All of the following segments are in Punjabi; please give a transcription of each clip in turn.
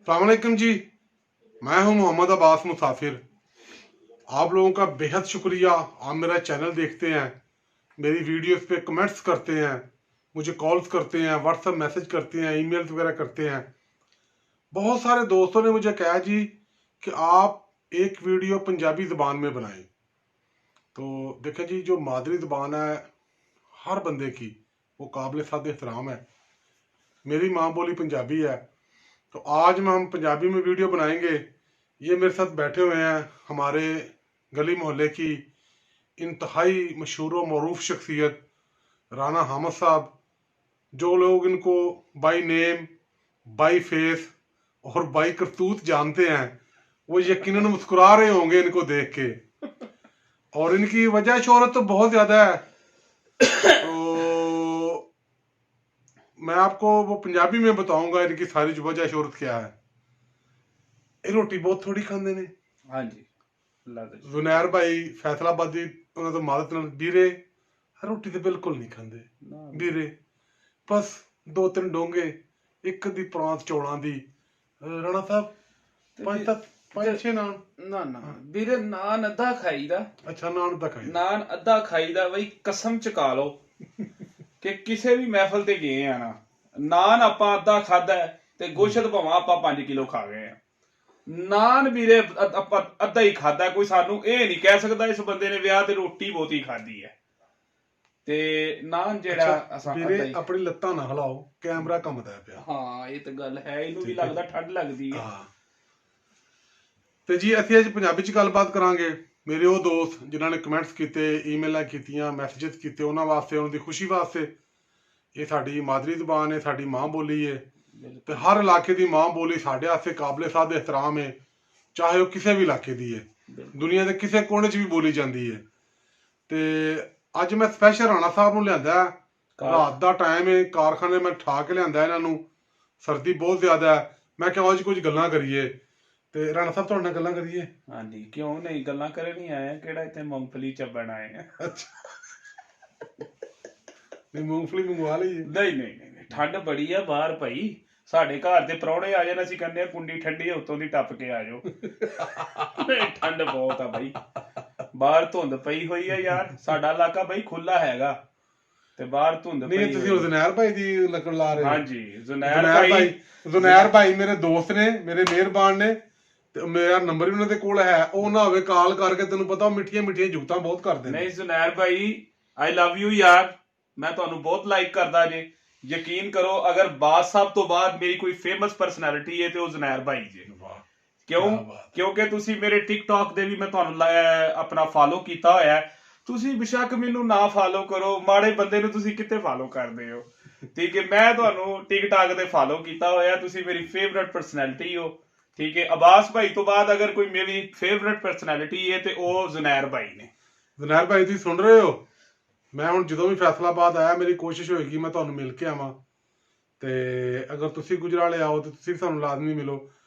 अस्सलामुअलैकुम जी। मैं हूं मोहम्मद अब्बास मुसाफिर। आप लोगों का बेहद शुक्रिया। आप मेरा चैनल देखते हैं, मेरी वीडियोस पे कमेंट्स करते हैं, मुझे कॉल्स करते हैं, व्हाट्सएप मैसेज करते हैं, ईमेल्स वगैरह करते हैं। बहुत सारे दोस्तों ने मुझे कहा जी कि आप एक वीडियो पंजाबी ज़बान में बनाएं। तो देखें जी, जो मादरी ज़बान है हर बंदे की, वो काबिल साद एहतराम है। मेरी माँ बोली पंजाबी है, तो आज हम पंजाबी में वीडियो बनाएंगे। ये मेरे साथ बैठे हुए हैं हमारे गली मोहल्ले की इंतहाई मशहूर व मरूफ शख्सियत राना हामिद साहब। जो लोग इनको बाई नेम, बाई फेस और बाई करतूत जानते हैं, वो यकीनन मुस्कुरा रहे होंगे इनको देख के। और इनकी वजह शोहरत तो बहुत ज़्यादा है। तो मैं आपको वो पंजाबी में बताऊंगा इनकी सारी वजह शोहरत क्या है। ये रोटी बहुत थोड़ी खाते ने। हाँ जी, अल्लाह का शुक्र। जुनैर भाई फैसलाबादी ਉਹਨਾਂ ਤੋਂ ਮਦਦ ਨਾਲ ਵੀਰੇ ਰੋਟੀ ਤੇ ਬਿਲਕੁਲ ਨਹੀਂ ਖਾਂਦੇ ਨਾ ਵੀਰੇ। ਬਸ ਦੋ ਤਿੰਨ ਡੋਂਗੇ, ਇੱਕ ਦੀ ਪ੍ਰਾਂਤ ਚੌਲਾਂ ਦੀ। ਰਾਣਾ ਸਾਹਿਬ ਪੰਜ ਛੇ ਨਾਨ। ਨਾ ਨਾ ਵੀਰੇ, ਨਾਨ ਅੱਧਾ ਖਾਈਦਾ। ਅੱਛਾ, ਨਾਨ ਦਾ ਖਾਈ। ਨਾਨ ਅੱਧਾ ਖਾਈਦਾ ਬਈ, ਕਸਮ ਚਕਾ ਲਓ ਕਿ ਕਿਸੇ ਵੀ ਮਹਿਫਲ ਤੇ ਗਏ ਆ ਨਾ, ਨਾਨ ਆਪਾਂ ਅੱਧਾ ਖਾਦਾ ਤੇ ਗੋਸ਼ਤ ਭਾਵਾਂ ਆਪਾਂ 5 ਕਿਲੋ ਖਾ ਗਏ ਆ। ਨਾਨ ਵੀਰੇ ਆਪਾਂ ਅੱਧਾ ਹੀ ਖਾਦਾ। ਕੋਈ ਸਾਨੂੰ ਇਹ ਨਹੀਂ ਕਹਿ ਸਕਦਾ ਇਸ ਬੰਦੇ ਨੇ ਵਿਆਹ ਤੇ ਰੋਟੀ ਬਹੁਤੀ ਖਾਦੀ ਹੈ। ਤੇ ਨਾਨ ਜਿਹੜਾ ਅਸਾਂ ਅੱਧਾ ਵੀਰੇ ਹੀ। ਆਪਣੀ ਲੱਤਾਂ ਨਾ ਹਿਲਾਓ, ਕੈਮਰਾ ਘੁੰਮਦਾ ਪਿਆ। ਹਾਂ, ਇਹ ਤਾਂ ਗੱਲ ਹੈ। ਇਹਨੂੰ ਵੀ ਲੱਗਦਾ ਠੰਡ ਲੱਗਦੀ ਹੈ। ਹਾਂ। ਤੇ ਜੀ ਅਸੀਂ ਅੱਜ ਪੰਜਾਬੀ ਚ ਗੱਲਬਾਤ ਕਰਾਂਗੇ। ਮੇਰੇ ਉਹ ਦੋਸਤ ਜਿਨ੍ਹਾਂ ਨੇ ਕਮੈਂਟਸ ਕੀਤੇ, ਈਮੇਲਾਂ ਕੀਤੀਆਂ, ਮੈਸੇजेस ਕੀਤੇ, ਉਹਨਾਂ ਵਾਸਤੇ, ਉਹਨਾਂ ਦੀ ਖੁਸ਼ੀ ਵਾਸਤੇ। ਇਹ ਸਾਡੀ ਮਾਦਰੀ ਜ਼ੁਬਾਨ ਹੈ, ਸਾਡੀ ਮਾਂ ਬੋਲੀ ਹੈ। ਤੇ ਹਰ ਇਲਾਕੇ ਦੀ ਮਾਂ ਬੋਲੀ ਸਾਡੇ ਵਾਸਤੇ ਕਾਬਲੇ ਸਾਦ ਇਹਤਰਾਮ ਹੈ, ਚਾਹੇ ਉਹ ਕਿਸੇ ਵੀ ਇਲਾਕੇ ਦੀ ਹੈ, ਦੁਨੀਆ ਦੇ ਕਿਸੇ ਕੋਨੇ 'ਚ ਵੀ ਬੋਲੀ ਜਾਂਦੀ ਹੈ। ਤੇ ਅੱਜ ਮੈਂ ਸਪੈਸ਼ਲ ਰਾਣਾ ਸਾਹਿਬ ਨੂੰ ਲਿਆਂਦਾ। ਰਾਤ ਦਾ ਟਾਈਮ ਹੈ, ਕਾਰਖਾਨੇ ਮੈਂ ਠਾ ਕੇ ਲਿਆਂਦਾ ਇਹਨਾਂ ਨੂੰ। ਸਰਦੀ ਬਹੁਤ ਜ਼ਿਆਦਾ ਹੈ। ਮੈਂ ਕਿਹਾ ਅੱਜ ਕੁਝ ਗੱਲਾਂ ਕਰੀਏ। ਤੇ ਰਾਣਾ ਸਾਹਿਬ ਤੁਹਾਡੇ ਨਾਲ ਗੱਲਾਂ ਕਰੀਏ। ਹਾਂਜੀ, ਕਿਉਂ ਨਹੀਂ, ਗੱਲਾਂ ਕਰਨ ਨਹੀਂ ਆਏ। ਕਿਹੜਾ ਇੱਥੇ ਮੂੰਗਫਲੀ ਚੱਬਣ ਆਏ ਆ? ਅੱਛਾ, ਨਹੀਂ ਮੂੰਗਫਲੀ ਮੰਗਵਾ ਲਈਏ। ਨਹੀਂ ਨਹੀਂ ਨਹੀਂ, ਠੰਡ ਬੜੀ ਆ ਬਾਹਰ ਭਾਈ। ਸਾਡੇ ਘਰ ਦੇ ਪ੍ਰਾਹੁਣੇ ਆ ਜਾਣ, ਅਸੀਂ ਕਹਿੰਦੇ ਆ ਕੁੰਡੀ ਠੰਡੀ ਆ, ਉੱਤੋਂ ਦੀ ਟੱਪ ਕੇ ਆ ਜਾਓ। ਠੰਡ ਬਹੁਤ ਆ ਬਾਈ, ਬਾਹਰ ਧੁੰਦ ਪਈ ਹੋਈ ਆ ਯਾਰ। ਸਾਡਾ ਇਲਾਕਾ ਬਾਈ ਖੁੱਲਾ ਹੈਗਾ ਤੇ ਬਾਹਰ ਧੁੰਦ ਪਈ। ਨਹੀਂ, ਤੁਸੀਂ ਜ਼ੁਨੈਰ ਭਾਈ ਦੀ ਲੱਕੜ ਲਾ ਰਹੇ ਹੋ। ਹਾਂਜੀ, ਜ਼ੁਨੈਰ ਭਾਈ ਮੇਰੇ ਦੋਸਤ ਨੇ, ਮੇਰੇ ਮਿਹਰਬਾਨ ਨੇ। ਤੇ ਮੇਰਾ ਨੰਬਰ ਵੀ ਉਹਨਾਂ ਦੇ ਕੋਲ ਹੈ। ਉਹ ਨਾ ਹੋਵੇ ਕਾਲ ਕਰਕੇ, ਤੈਨੂੰ ਪਤਾ ਮਿੱਠੀਆਂ ਮਿੱਠੀਆਂ ਜੁਗਤਾਂ ਬਹੁਤ ਕਰਦੇ ਨੇ। ਨਹੀਂ ਜ਼ੁਨੈਰ ਭਾਈ, ਆਈ ਲਵ ਯੂ ਯਾਰ। ਮੈਂ ਤੁਹਾਨੂੰ ਬਹੁਤ ਲਾਈਕ ਕਰਦਾ ਜੇ। ਯਕੀਨ ਕਰੋ, ਅਗਰ ਬਾਸ ਸਾਹਿਬ ਤੋਂ ਬਾਅਦ ਮੇਰੀ ਕੋਈ ਫੇਮਸ ਪਰਸਨੈਲਿਟੀ ਹੈ ਤੇ ਉਹ ਜ਼ੁਨੈਰ ਭਾਈ ਜੇ। ਕਿਉਂਕਿ ਤੁਸੀਂ ਮੇਰੇ ਟਿਕਟੌਕ ਦੇ ਵੀ ਮੈਂ ਤੁਹਾਨੂੰ ਆਪਣਾ ਫਾਲੋ ਕੀਤਾ ਹੋਇਆ। ਤੁਸੀਂ ਬੇਸ਼ੱਕ ਮੈਨੂੰ ਨਾ ਫਾਲੋ ਕਰੋ, ਮਾੜੇ ਬੰਦੇ ਨੂੰ ਤੁਸੀਂ ਕਿੱਥੇ ਫਾਲੋ ਕਰਦੇ ਹੋ? ਠੀਕ ਹੈ, ਮੈਂ ਤੁਹਾਨੂੰ ਟਿਕਟੌਕ ਤੇ ਫਾਲੋ ਕੀਤਾ ਹੋਇਆ। ਤੁਸੀਂ ਮੇਰੀ ਫੇਵਰਟ ਪਰਸਨੈਲਿਟੀ ਹੋ। ਠੀਕ ਹੈ, ਅਬਾਸ ਭਾਈ ਤੋਂ ਬਾਅਦ ਅਗਰ ਕੋਈ ਮੇਰੀ ਫੇਵਰਟ ਪਰਸਨੈਲਿਟੀ ਹੈ ਤੇ ਉਹ ਜ਼ੁਨੈਰ ਭਾਈ ਨੇ। ਜ਼ੁਨੈਰ ਭਾਈ ਤੁਸੀਂ ਸੁਣ ਰਹੇ ਹੋ? ਮੈਂ ਹੁਣ ਜਦੋਂ ਵੀ ਫੈਸਲਾਬਾਦ ਆਇਆ, ਮੇਰੀ ਕੋਸ਼ਿਸ਼ ਹੋਏਗੀ ਮੈਂ ਤੁਹਾਨੂੰ ਮਿਲ ਕੇ ਆਵਾਂ। ਤੇ ਅਗਰ ਤੁਸੀਂ ਗੁਜਰਾਲੇ ਆਓ ਤੇ ਤੁਸੀਂ ਸਾਨੂੰ ਲਾਜ਼ਮੀ ਮਿਲੋ।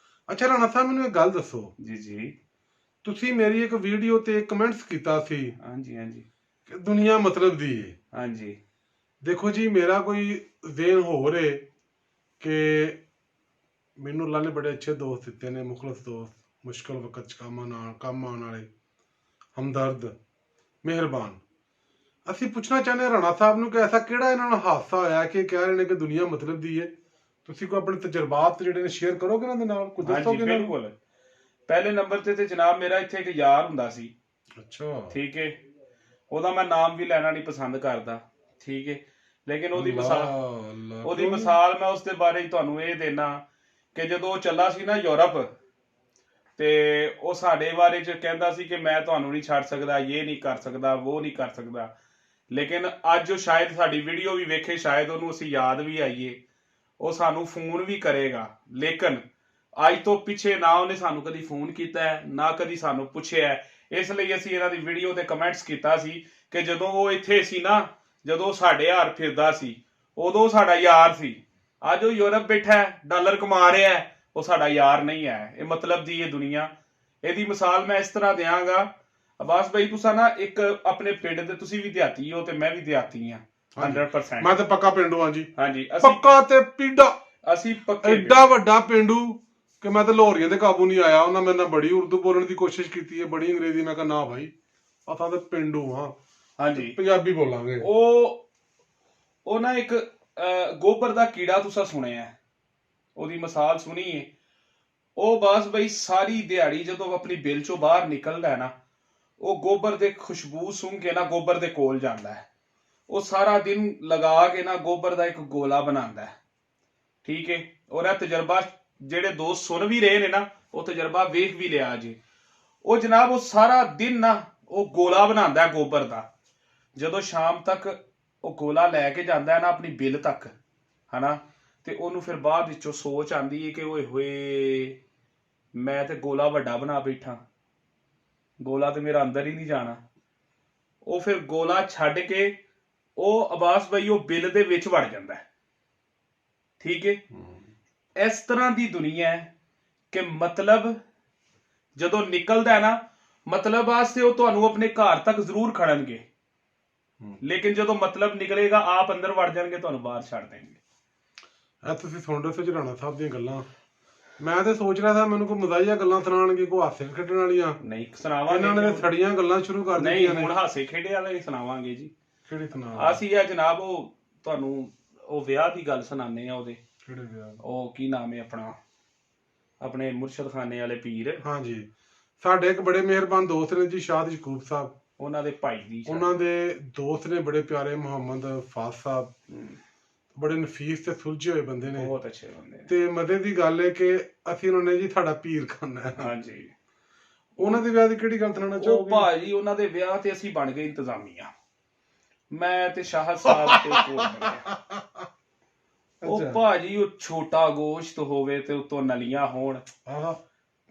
ਅੱਛਾ ਰਾਣਾ ਸਾਹਿਬ, ਮੈਨੂੰ ਇੱਕ ਗੱਲ ਦੱਸੋ। ਜੀ ਜੀ। ਤੁਸੀਂ ਮੇਰੀ ਇੱਕ ਵੀਡੀਓ ਤੇ ਕਮੈਂਟਸ ਕੀਤਾ ਸੀ। ਹਾਂਜੀ ਹਾਂਜੀ। ਕਿ ਦੁਨੀਆ ਮਤਲਬ ਦੀ ਹੈ। ਹਾਂਜੀ। ਦੇਖੋ ਜੀ, ਮੇਰਾ ਕੋਈ ਜ਼ੇਨ ਹੋ ਰਿਹਾ ਕਿ ਮੈਨੂੰ ਅੱਲਾ ਨੇ ਬੜੇ ਅੱਛੇ ਦੋਸਤ ਦਿੱਤੇ ਨੇ, ਮੁਖਲਸ ਦੋਸਤ, ਮੁਸ਼ਕਿਲ ਵਕਤ 'ਚ ਕੰਮ ਆਉਣ ਵਾਲੇ, ਹਮਦਰਦ, ਮਿਹਰਬਾਨ। ਅਸੀਂ ਪੁੱਛਣਾ ਚਾਹੁੰਦੇ ਹਾਂ ਰਾਣਾ ਸਾਹਿਬ ਨੂੰ ਕਿ ਐਸਾ ਕਿਹੜਾ ਇਹਨਾਂ ਨਾਲ ਹਾਦਸਾ ਹੋਇਆ ਕਿ ਕਹਿ ਰਹੇ ਨੇ ਕਿ ਦੁਨੀਆ ਮਤਲਬ ਦੀ ਹੈ। ਤੁਸੀਂ ਕੋਈ ਆਪਣੇ ਤਜਰਬਾਤ ਜਿਹੜੇ ਨੇ ਸ਼ੇਅਰ ਕਰੋਗੇ ਇਹਨਾਂ ਦੇ ਨਾਲ, ਕੁਝ ਦੱਸੋਗੇ? ਬਿਲਕੁਲ। ਪਹਿਲੇ ਨੰਬਰ ਤੇ ਜਨਾਬ ਮੇਰਾ ਇੱਥੇ ਇੱਕ ਯਾਰ ਹੁੰਦਾ ਸੀ। ਅੱਛਾ। ਠੀਕ ਹੈ, ਉਹਦਾ ਮੈਂ ਨਾਮ ਵੀ ਲੈਣਾ ਨਹੀਂ ਪਸੰਦ ਕਰਦਾ। ਠੀਕ ਹੈ, ਲੇਕਿਨ ਉਹਦੀ ਮਿਸਾਲ ਮੈਂ ਉਸ ਦੇ ਬਾਰੇ ਤੁਹਾਨੂੰ ਇਹ ਦੇਣਾ ਕਿ ਜਦੋਂ ਉਹ ਚੱਲਾ ਸੀ ਨਾ ਯੂਰਪ, ਤੇ ਉਹ ਸਾਡੇ ਬਾਰੇ ਚ ਕਹਿੰਦਾ ਸੀ ਕਿ ਮੈਂ ਤੁਹਾਨੂੰ ਨਹੀਂ ਛੱਡ ਸਕਦਾ, ਇਹ ਨਹੀਂ ਕਰ ਸਕਦਾ, ਉਹ ਨਹੀਂ ਕਰ ਸਕਦਾ। ਲੇਕਿਨ ਅੱਜ ਉਹ ਸ਼ਾਇਦ ਸਾਡੀ ਵੀਡੀਓ ਵੀ ਵੇਖੇ, ਸ਼ਾਇਦ ਉਹਨੂੰ ਅਸੀਂ ਯਾਦ ਵੀ ਆਈਏ, ਉਹ ਸਾਨੂੰ ਫੋਨ ਵੀ ਕਰੇਗਾ। ਲੇਕਿਨ ਅੱਜ ਤੋਂ ਪਿੱਛੇ ਨਾ ਉਹਨੇ ਸਾਨੂੰ ਕਦੀ ਫੋਨ ਕੀਤਾ ਹੈ, ਨਾ ਕਦੀ ਸਾਨੂੰ ਪੁੱਛਿਆ। ਇਸ ਲਈ ਅਸੀਂ ਇਹਨਾਂ ਦੀ ਵੀਡੀਓ ਤੇ ਕਮੈਂਟਸ ਕੀਤਾ ਸੀ ਕਿ ਜਦੋਂ ਉਹ ਇੱਥੇ ਸੀ ਨਾ, ਜਦੋਂ ਸਾਡੇ ਯਾਰ ਫਿਰਦਾ ਸੀ, ਉਦੋਂ ਸਾਡਾ ਯਾਰ ਸੀ। ਅੱਜ ਉਹ ਯੂਰਪ ਬੈਠਾ, ਡਾਲਰ ਕਮਾ ਰਿਹਾ, ਉਹ ਸਾਡਾ ਯਾਰ ਨਹੀਂ ਹੈ। ਇਹ ਮਤਲਬ ਦੀ ਇਹ ਦੁਨੀਆ। ਇਹਦੀ ਮਿਸਾਲ ਮੈਂ ਇਸ ਤਰ੍ਹਾਂ ਦਿਆਂਗਾ। ਅਬਾਸ ਭਾਈ, ਤੁਸੀਂ ਨਾ ਇੱਕ ਆਪਣੇ ਪਿੰਡ ਦੇ, ਤੁਸੀਂ ਵੀ ਦਿਹਾਤੀ ਹੋ ਤੇ ਮੈਂ ਵੀ ਦਿਹਾਤੀ ਹਾਂ 100%। ਮੈਂ ਤਾਂ ਪੱਕਾ ਪਿੰਡੂ ਹਾਂ ਜੀ। ਹਾਂਜੀ, ਪੱਕਾ ਤੇ ਪੀਡਾ। ਅਸੀਂ ਪੱਕੇ। ਐਡਾ ਵੱਡਾ ਪਿੰਡੂ ਕਿ ਮੈਂ ਤਾਂ ਲਾਹੌਰੀਆਂ ਦੇ ਕਾਬੂ ਨਹੀਂ ਆਇਆ। ਉਹਨਾਂ ਮੇਰੇ ਨਾਲ ਬੜੀ ਉਰਦੂ ਬੋਲਣ ਦੀ ਕੋਸ਼ਿਸ਼ ਕੀਤੀ ਹੈ, ਬੜੀ ਅੰਗਰੇਜ਼ੀ। ਮੈਂ ਕਿਹਾ ਨਾ ਭਾਈ, ਆਪਾਂ ਤਾਂ ਪਿੰਡੂ ਹਾਂ, ਹਾਂਜੀ ਪੰਜਾਬੀ ਬੋਲਾਂਗੇ। ਉਹ ਨਾ ਇੱਕ ਗੋਬਰ ਦਾ ਕੀੜਾ ਤੁਸੀਂ ਸੁਣਿਆ, ਉਹਦੀ ਮਿਸਾਲ ਸੁਣੀ ਹੈ। ਉਹ ਬਸ ਬਈ ਸਾਰੀ ਦਿਹਾੜੀ ਜਦੋਂ ਆਪਣੀ ਬਿੱਲ ਚੋਂ ਬਾਹਰ ਨਿਕਲਦਾ ਹੈ ਨਾ, ਉਹ ਗੋਬਰ ਦੇ ਖੁਸ਼ਬੂ ਸੁੰਘ ਕੇ ਨਾ ਗੋਬਰ ਦੇ ਕੋਲ ਜਾਂਦਾ ਹੈ। ਉਹ ਸਾਰਾ ਦਿਨ ਲਗਾ ਕੇ ਨਾ ਗੋਬਰ ਦਾ ਇੱਕ ਗੋਲਾ ਬਣਾਉਂਦਾ ਹੈ, ਠੀਕ ਹੈ। ਔਰ ਇਹ ਤਜਰਬਾ ਜਿਹੜੇ ਦੋਸਤ ਸੁਣ ਵੀ ਰਹੇ ਨੇ ਨਾ, ਉਹ ਤਜਰਬਾ ਵੇਖ ਵੀ ਲਿਆ ਜੀ। ਉਹ ਜਨਾਬ ਉਹ ਸਾਰਾ ਦਿਨ ਨਾ ਉਹ ਗੋਲਾ ਬਣਾਉਂਦਾ ਹੈ ਗੋਬਰ ਦਾ। ਜਦੋਂ ਸ਼ਾਮ ਤੱਕ ਉਹ ਗੋਲਾ ਲੈ ਕੇ ਜਾਂਦਾ ਹੈ ਨਾ ਆਪਣੀ ਬਿੱਲ ਤੱਕ, ਹਨਾ, ਤੇ ਉਹਨੂੰ ਫਿਰ ਬਾਅਦ ਵਿੱਚੋਂ ਸੋਚ ਆਉਂਦੀ ਹੈ ਕਿ ਓਏ ਹੋਏ, ਮੈਂ ਤੇ ਗੋਲਾ ਵੱਡਾ ਬਣਾ ਬੈਠਾ, ਗੋਲਾ ਤੇ ਮੇਰਾ ਅੰਦਰ ਹੀ ਨਹੀਂ ਜਾਣਾ। ਉਹ ਫਿਰ ਗੋਲਾ ਛੱਡ ਕੇ ਉਹ ਅਬਾਸ ਬਈ ਉਹ ਬਿੱਲ ਦੇ ਵਿੱਚ ਵੜ ਜਾਂਦਾ ਹੈ, ਠੀਕ ਹੈ। ਇਸ ਤਰ੍ਹਾਂ ਦੀ ਦੁਨੀਆ ਹੈ ਕਿ ਮਤਲਬ ਜਦੋਂ ਨਿਕਲਦਾ ਹੈ ਨਾ, ਮਤਲਬ ਵਾਸਤੇ ਉਹ ਤੁਹਾਨੂੰ ਆਪਣੇ ਘਰ ਤੱਕ ਜ਼ਰੂਰ ਖੜਨਗੇ, ਲੇਕਿਨ ਜਦੋਂ ਮਤਲਬ ਨਿਕਲੇਗਾ ਆਪ ਅੰਦਰ ਵੜ ਜਾਣਗੇ, ਤੁਹਾਨੂੰ ਬਾਹਰ ਛੱਡ ਦੇਣਗੇ। ਇਹ ਤੁਸੀਂ ਸੁਣ ਰਹੇ ਸੀ ਰਾਣਾ ਸਾਹਿਬ ਦੀਆਂ ਗੱਲਾਂ। ਮੈਂ ਤੇ ਸੋਚ ਰਿਹਾ ਸੀ ਮੈਨੂੰ ਕੋਈ ਮਜ਼ਾਹੀਆ ਗੱਲਾਂ ਸੁਣਾਉਣਗੇ, ਕੋਈ ਹਾਸੇ ਖੇਡਣ ਵਾਲੀਆਂ। ਨਹੀਂ ਸੁਣਾਵਾਂਗੇ, ਇਹਨਾਂ ਨੇ ਸੜੀਆਂ ਗੱਲਾਂ ਸ਼ੁਰੂ ਕਰ ਨਹੀਂ ਦਿੱਤੀਆਂ ਨੇ। ਹੁਣ ਹਾਸੇ ਖੇਡੇ ਵਾਲੇ ਸੁਣਾਵਾਂਗੇ ਜੀ। ਕਿਹੜੀ ਸੁਣਾ? ਅਸੀਂ ਆ ਜਨਾਬ ਉਹ ਤੁਹਾਨੂੰ ਉਹ ਵਿਆਹ ਦੀ ਗੱਲ ਸੁਣਾਉਂਦੇ ਆ। ਉਹਦੇ ਕਿਹੜੇ ਵਿਆਹ? ਉਹ ਕੀ ਨਾਮ ਹੈ ਆਪਣਾ, ਆਪਣੇ ਮੁਰਸ਼ਦ ਖਾਨੇ ਵਾਲੇ ਪੀਰ। ਹਾਂਜੀ, ਸਾਡੇ ਇੱਕ ਬੜੇ ਮਿਹਰਬਾਨ ਦੋਸਤ ਨੇ ਜੀ, ਸ਼ਾਦ ਯਕੂਬ ਸਾਹਿਬ। ਉਹਨਾਂ ਦੇ ਭਾਈ ਦੀ, ਉਹਨਾਂ ਦੇ ਦੋਸਤ ਨੇ ਬੜੇ ਪਿਆਰੇ, ਮੁਹੰਮਦ ਫਾਜ਼ ਸਾਹਿਬ। ਬੜੇ ਨਫੀਸ ਤੇ ਸੁਲਝੇ ਹੋਏ ਬੰਦੇ ਨੇ, ਬਹੁਤ ਅੱਛੇ ਬੰਦੇ ਨੇ। ਤੇ ਮਜ਼ੇ ਦੀ ਗੱਲ ਹੈ ਕਿ ਅਸੀਂ ਉਹਨਾਂ ਨੇ ਜੀ ਸਾਡਾ ਪੀਰ ਖਾਨਾ ਹੈ। ਹਾਂਜੀ, ਉਹਨਾਂ ਦੇ ਵਿਆਹ ਦੀ ਕਿਹੜੀ ਗੱਲ ਸੁਣਾਉਣਾ ਉਹ ਚਾਹੋਗੇ? ਭਾਜੀ ਉਹਨਾਂ ਦੇ ਵਿਆਹ ਤੇ ਅਸੀਂ ਬਣ ਗਏ ਇੰਤਜ਼ਾਮੀਆ, ਮੈਂ ਤੇ ਸ਼ਾਹਦ ਸਾਹਿਬ ਤੇ ਕੋਲ ਬਣੇ। ਉਹ ਭਾਜੀ ਉਹ ਛੋਟਾ ਗੋਸ਼ਤ ਹੋਵੇ ਤੇ ਉਤੋਂ ਨਲੀਆਂ ਹੋਣ,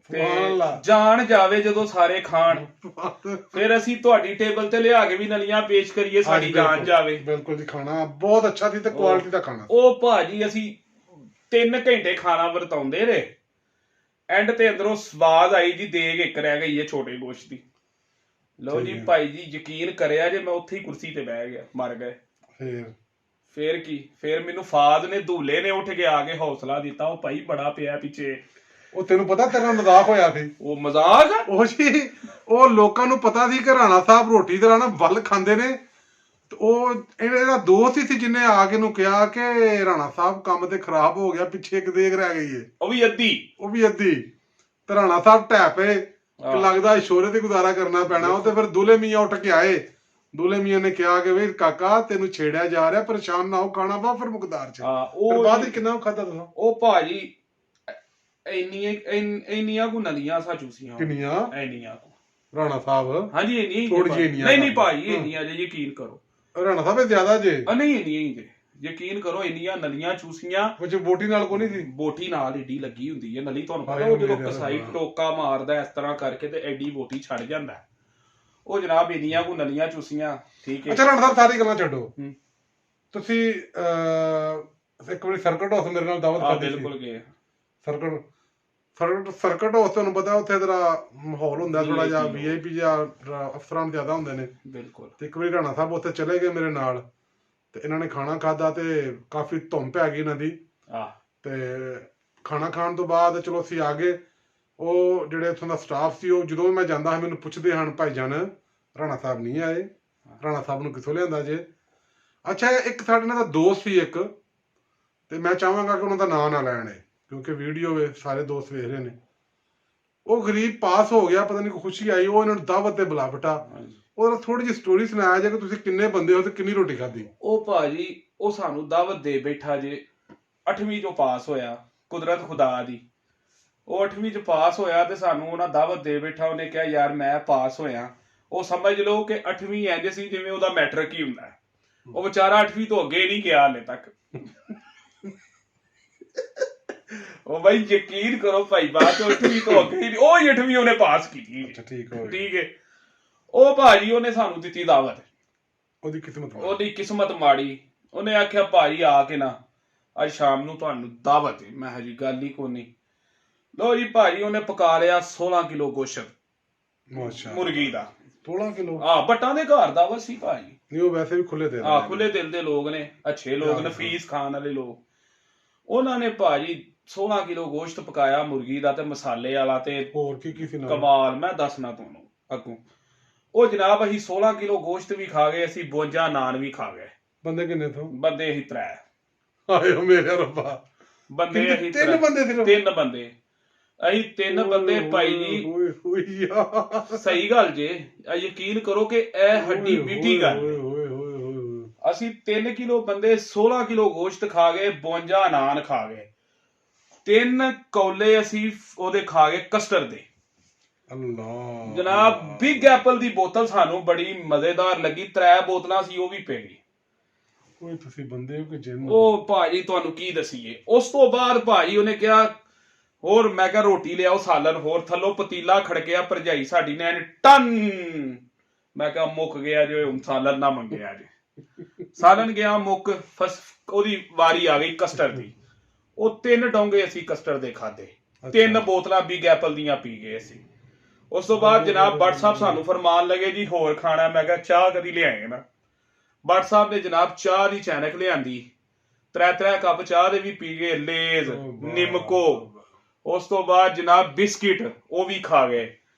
ਤੇ ਜਾਣ ਜਾਵੇ ਜਦੋਂ ਸਾਰੇ ਖਾਣ, ਫਿਰ ਅਸੀਂ ਤੁਹਾਡੀ ਟੇਬਲ ਤੇ ਲਿਆ ਕੇ ਵੀ ਨਲੀਆਂ ਪੇਸ਼ ਕਰੀਏ, ਸਾਡੀ ਜਾਨ ਜਾਵੇ। ਬਿਲਕੁਲ ਜੀ, ਖਾਣਾ ਬਹੁਤ ਅੱਛਾ ਸੀ ਤੇ ਕੁਆਲਿਟੀ ਦਾ ਖਾਣਾ। ਉਹ ਭਾਜੀ ਅਸੀਂ 3 ਘੰਟੇ ਖਾਣਾ ਵਰਤਾਉਂਦੇ ਰਹੇ, ਐਂਡ ਤੇ ਅੰਦਰੋਂ ਸਵਾਦ ਆਈ ਜੀ, ਦੇਗ ਇੱਕ ਰਹਿ ਗਈ ਹੈ ਛੋਟੇ ਗੋਸ਼ਤ ਦੀ। ਲਓ ਜੀ ਭਾਈ ਜੀ, ਯਕੀਨ ਕਰਿਆ ਜੇ ਮੈਂ ਉੱਥੇ ਹੀ ਕੁਰਸੀ ਤੇ ਬਹਿ ਗਿਆ, ਮਰ ਗਏ। ਫੇਰ ਕੀ, ਫੇਰ ਮੈਨੂੰ ਫਾਦ ਨੇ ਧੂਲੇ ਨੇ ਉੱਠ ਕੇ ਆ ਕੇ ਹੌਸਲਾ ਦਿੱਤਾ। ਉਹ ਭਾਈ ਬੜਾ ਪਿਆ ਪਿੱਛੇ। ਉਹ ਤੈਨੂੰ ਪਤਾ ਤੇਰਾ ਮਜ਼ਾਕ ਹੋਇਆ ਸੀ? ਉਹ ਮਜ਼ਾਕ ਆ ਉਹ ਜੀ, ਉਹ ਲੋਕਾਂ ਨੂੰ ਪਤਾ ਸੀ ਕਿ ਰਾਣਾ ਸਾਹਿਬ ਰੋਟੀ ਦੇ ਨਾਲ ਵੱਲ ਖਾਂਦੇ ਨੇ। ਉਹ ਇਹਦਾ ਦੋਸਤ ਹੀ ਸੀ ਜਿਹਨੇ ਆ ਕੇ ਨੂੰ ਕਿਹਾ ਕਿ ਰਾਣਾ ਸਾਹਿਬ ਕੰਮ ਤੇ ਖਰਾਬ ਹੋ ਗਿਆ, ਪਿੱਛੇ ਇੱਕ ਦੇਗ ਰਹਿ ਗਈ ਏ, ਉਹ ਵੀ ਅੱਧੀ। ਤੇ ਰਾਣਾ ਸਾਹਿਬ ਢਹਿ ਪਏ ਕਿ ਲੱਗਦਾ ਸ਼ੋਰੇ ਤੇ ਗੁਜ਼ਾਰਾ ਕਰਨਾ ਪੈਣਾ। ਉਹ ਤੇ ਫਿਰ ਦੁੱਲੇ ਮੀਆਂ ਉੱਠ ਕੇ ਆਏ। ਦੁੱਲੇ ਮੀਆਂ ਨੇ ਕਿਹਾ ਕਿ ਵੇ ਕਾਕਾ, ਤੈਨੂੰ ਛੇੜਿਆ ਜਾ ਰਿਹਾ, ਪਰੇਸ਼ਾਨ ਨਾ ਹੋ, ਖਾਣਾ ਵਾ ਫਿਰ ਮੁਕਦਾਰ ਚ। ਫਿਰ ਬਾਅਦ ਵਿੱਚ ਕਿੰਨਾ ਖਾਦਾ ਤੁਸੀਂ? ਉਹ ਭਾਜੀ ਇੰਨੀਆਂ ਕੁ ਨਲੀਆਂ ਸਾ ਚੂਸੀਆਂ। ਕਿੰਨੀਆਂ? ਇੰਨੀਆਂ ਰਾਣਾ ਸਾਹਿਬ? ਹਾਂਜੀ ਇੰਨੀਆਂ। ਥੋੜੀ ਜਿਹੀ ਨਹੀਂ ਭਾਜੀ ਇੰਨੀਆਂ ਜੇ, ਯਕੀਨ ਕਰੋ। ਰਾਣਾ ਸਾਹਿਬ ਜ਼ਿਆਦਾ ਜੇ? ਨਹੀਂ ਇੰਨੀਆਂ ਹੀ ਜੇ, ਯਕੀਨ ਕਰੋ। ਇੰਨੀਆਂ ਨਲੀਆਂ ਚੂਸੀਆਂ। ਕੁਝ ਬੋਟੀ ਨਾਲ ਕੋਈ ਨਹੀਂ ਸੀ? ਬੋਟੀ ਨਾਲ ਏਡੀ ਲੱਗੀ ਹੁੰਦੀ ਹੈ ਨਲੀ, ਤੁਹਾਨੂੰ ਪਤਾ। ਉਹ ਜਦੋਂ ਕਸਾਈ ਟੋਕਾ ਮਾਰਦਾ ਇਸ ਤਰ੍ਹਾਂ ਕਰਕੇ ਤੇ ਐਡੀ ਬੋਟੀ ਛੱਡ ਜਾਂਦਾ। ਉਹ ਜਨਾਬ ਇੰਨੀਆਂ ਕੁ ਨਲੀਆਂ ਚੂਸੀਆਂ, ਠੀਕ ਹੈ। ਅੱਛਾ ਰਾਣਾ ਸਾਹਿਬ, ਸਾਰੀ ਗੱਲਾਂ ਛੱਡੋ। ਤੁਸੀਂ ਇੱਕ ਵਾਰੀ ਸਰਕਟ ਹਾਊਸ ਮੇਰੇ ਨਾਲ ਦਾਵਤ ਖਾਧੀ ਸੀ? ਬਿਲਕੁਲ ਗਏ। ਸਰਕਟ ਹਾਊਸ ਤੁਹਾਨੂੰ ਪਤਾ ਉੱਥੇ ਤੇਰਾ ਮਾਹੌਲ ਹੁੰਦਾ ਥੋੜਾ ਜਿਹਾ VIP ਜਾਂ ਅਫਸਰਾਂ ਜ਼ਿਆਦਾ ਹੁੰਦੇ ਨੇ। ਬਿਲਕੁਲ। ਤੇ ਇੱਕ ਵਾਰੀ ਰਾਣਾ ਸਾਹਿਬ ਉੱਥੇ ਚਲੇ ਗਏ ਮੇਰੇ ਨਾਲ, ਤੇ ਇਹਨਾਂ ਨੇ ਖਾਣਾ ਖਾਦਾ ਤੇ ਕਾਫੀ ਧੁੰਮ ਪੈ ਗਈ ਇਹਨਾਂ ਦੀ। ਤੇ ਖਾਣਾ ਖਾਣ ਤੋਂ ਬਾਅਦ ਚਲੋ ਅਸੀਂ ਆ ਗਏ। ਉਹ ਜਿਹੜੇ ਉੱਥੋਂ ਦਾ ਸਟਾਫ ਸੀ, ਉਹ ਜਦੋਂ ਮੈਂ ਜਾਂਦਾ ਹਾਂ ਮੈਨੂੰ ਪੁੱਛਦੇ ਹਨ, ਭਾਈਜਾਨ ਰਾਣਾ ਸਾਹਿਬ ਨਹੀਂ ਆਏ, ਰਾਣਾ ਸਾਹਿਬ ਨੂੰ ਕਿੱਥੋਂ ਲਿਆਂਦਾ ਜੇ? ਅੱਛਾ, ਇੱਕ ਸਾਡੇ ਨਾਲ ਦਾ ਦੋਸਤ ਸੀ ਇੱਕ, ਤੇ ਮੈਂ ਚਾਹਾਂਗਾ ਕਿ ਉਹਨਾਂ ਦਾ ਨਾਂ ਨਾ ਲੈਣ, ਕਿਉਂਕਿ ਵੀਡੀਓ ਵੇ ਸਾਰੇ ਦੋਸਤ ਵੇਖ ਰਹੇ ਨੇ। ਉਹ ਗਰੀਬ ਪਾਸ ਹੋ ਗਿਆ, ਪਤਾ ਨਹੀਂ ਕੋਈ ਖੁਸ਼ੀ ਆਈ, ਉਹ ਇਹਨਾਂ ਨੂੰ ਦਾਵਤ ਤੇ ਬੁਲਾ ਬਟਾ। ਉਹਦਾ ਥੋੜੀ ਜਿਹੀ ਸਟੋਰੀ ਸੁਣਾਇਆ ਜੇ ਕਿ ਤੁਸੀਂ ਕਿੰਨੇ ਬੰਦੇ ਹੋ ਤੇ ਕਿੰਨੀ ਰੋਟੀ ਖਾਧੀ? ਉਹ ਭਾਜੀ ਉਹ ਸਾਨੂੰ ਦਾਵਤ ਦੇ ਬੈਠਾ ਜੇ। 8ਵੀਂ ਚੋਂ ਪਾਸ ਹੋਇਆ, ਕੁਦਰਤ ਖੁਦਾ ਦੀ। ਉਹ 8ਵੀਂ ਚ ਪਾਸ ਹੋਇਆ ਤੇ ਸਾਨੂੰ ਉਹਨਾਂ ਦਾਵਤ ਦੇ ਬੈਠਾ। ਉਹਨੇ ਕਿਹਾ ਯਾਰ ਮੈਂ ਪਾਸ ਹੋਇਆ। ਉਹ ਸਮਝ ਲਓ ਕਿ 8ਵੀਂ ਇੰਜ ਸੀ ਜਿਵੇਂ ਉਹਦਾ ਮੈਟ੍ਰਿਕ ਹੀ ਹੁੰਦਾ। ਉਹ ਵਿਚਾਰਾ 8ਵੀਂ ਤੋਂ ਅੱਗੇ ਨਹੀਂ ਗਿਆ ਹਾਲੇ ਤੱਕ। ਉਹ ਬਾਈ ਯਕੀਨ ਕਰੋ ਭਾਈ, ਬਾਤ 8ਵੀਂ ਤੋਂ ਅੱਗੇ ਹੀ, ਉਹ 8ਵੀਂ ਉਹਨੇ ਪਾਸ ਕੀਤੀ। ਠੀਕ ਹੈ। ਉਹ ਭਾਜੀ ਉਹਨੇ ਸਾਨੂੰ ਦਿੱਤੀ ਦਾਵਤ। ਉਹਦੀ ਕਿਸਮਤ ਮਾੜੀ। ਉਹਨੇ ਆਖਿਆ ਭਾਜੀ ਆ ਕੇ ਨਾ ਅੱਜ ਸ਼ਾਮ ਨੂੰ ਤੁਹਾਨੂੰ ਦਾਵਤ ਹੈ। ਮੈਂ ਜੀ ਗੱਲ ਹੀ ਕੋਈ ਨਹੀਂ। ਲੋ ਜੀ ਭਾਜੀ ਉਹਨੇ ਪਕਾ ਲਿਆ 16 ਕਿਲੋ ਗੋਸ਼ਤ ਮੁਰਗੀ ਦਾ। 16 ਕਿਲੋ? ਬੱਟਾਂ ਦੇ ਘਰ ਦਾਵਤ ਸੀ ਭਾਜੀ। ਨਹੀਂ, ਉਹ ਵੈਸੇ ਵੀ ਖੁੱਲੇ ਦਿਲ ਦੇ ਲੋਕ ਨੇ, ਅੱਛੇ ਲੋਕ ਨੇ, ਫੀਸ ਖਾਣ ਵਾਲੇ ਲੋਕ। ਉਹਨਾਂ ਨੇ ਭਾਜੀ 16 ਕਿਲੋ ਗੋਸ਼ਤ ਪਕਾਇਆ ਮੁਰਗੀ ਦਾ ਤੇ ਮਸਾਲੇ ਵਾਲਾ ਤੇ ਹੋਰ ਕੀ ਸੀ ਨਾਲ? ਕਮਾਲ ਮੈਂ ਦੱਸਣਾ ਤੁਹਾਨੂੰ ਅੱਗੋਂ। ਉਹ ਜਨਾਬ ਅਸੀਂ 16 ਕਿਲੋ ਗੋਸ਼ਤ ਵੀ ਖਾ ਗਏ, ਅਸੀਂ 52 ਨਾਨ ਵੀ ਖਾ ਗਏ। ਬੰਦੇ ਕਿੰਨੇ ਤੋਂ? ਬੰਦੇ ਅਸੀਂ 3। ਹਾਏ ਓ ਮੇਰੇ ਰੱਬਾ, ਬੰਦੇ ਅਸੀਂ 3 ਬੰਦੇ ਸਿਰਫ? 3 ਬੰਦੇ ਅਸੀਂ 3 ਬੰਦੇ ਭਾਈ ਜੀ। ਓਏ ਹੋਏ ਯਾਰ, ਸਹੀ ਗੱਲ ਜੇ, ਯਕੀਨ ਕਰੋ ਕਿ ਇਹ ਹੱਡੀ ਬੀਟੀ ਗੱਲ। ਓਏ ਹੋਏ ਹੋਏ ਹੋਏ। ਅਸੀਂ 3 ਕਿਲੋ ਬੰਦੇ 16 ਕਿਲੋ ਗੋਸ਼ਤ ਖਾ ਗਏ, 52 ਨਾਨ ਖਾ ਗਏ, 3 ਕੌਲੇ ਅਸੀਂ ਉਹਦੇ ਖਾ ਗਏ ਕਸਟਰਡ ਦੇ। ਅੱਲਾਹ ਜਨਾਬ ਬਿਗ ਐਪਲ ਦੀ ਬੋਤਲ ਸਾਨੂੰ ਬੜੀ ਮਜ਼ੇਦਾਰ ਲੱਗੀ, 3 ਬੋਤਲਾਂ ਸੀ ਉਹ ਵੀ ਪੀ ਗਈ। ਓਏ ਤੁਸੀਂ ਬੰਦੇ ਹੋ ਕਿ ਜਿੰਨ? ਉਹ ਭਾਜੀ ਤੁਹਾਨੂੰ ਕੀ ਦਸੀਏ। ਉਸ ਤੋਂ ਬਾਅਦ ਭਾਜੀ ਉਹਨੇ ਕਿਹਾ ਹੋਰ, ਮੈਂ ਕਿਹਾ ਰੋਟੀ ਲਿਆਓ ਸਾਲਨ ਹੋਰ। ਥੱਲੋਂ ਪਤੀਲਾ ਖੜਕਿਆ, ਭਰਜਾਈ ਸਾਡੀ ਨੇ ਟਨ। ਮੈਂ ਕਿਹਾ ਮੁੱਕ ਗਿਆ ਜੇ, ਹੁਣ ਸਾਲਨ ਨਾ ਮੰਗਿਆ ਜੇ। ਸਾਲਨ ਗਿਆ ਮੁੱਕ, ਉਹਦੀ ਵਾਰੀ ਆ ਗਈ ਕਸਟਰਡ ਦੀ। ਉਹ 3 ਡੋਂਗੇ ਅਸੀਂ ਕਸਟਰਡ ਦੇ ਖਾਦੇ, 3 ਬੋਤਲਾਂ ਬਿਗ ਐਪਲ ਦੀਆਂ ਪੀ ਗਏ ਅਸੀਂ। ਉਸ ਤੋਂ ਬਾਅਦ ਜਨਾਬ ਬੱਟ ਸਾਹਿਬ ਸਾਨੂੰ ਫਰਮਾਨ ਲਗੇ ਜੀ ਹੋਰ ਖਾਣਾ। ਮੈਂ ਕਿਹਾ ਚਾਹ ਕਦੀ ਲਿਆਏ ਨਾ। ਬੱਟ ਸਾਹਿਬ ਨੇ ਜਨਾਬ ਚਾਹ ਦੀ ਚੈਨਕ ਲਿਆਂਦੀ, 3 ਕੱਪ ਚਾਹ ਦੇ ਵੀ ਪੀ ਗਏ, ਲੇਜ਼, ਨਿੰਮਕੋ। ਉਸ ਤੋਂ ਬਾਅਦ ਜਨਾਬ ਬਿਸਕਿਟ ਉਹ ਵੀ ਖਾ ਗਏ।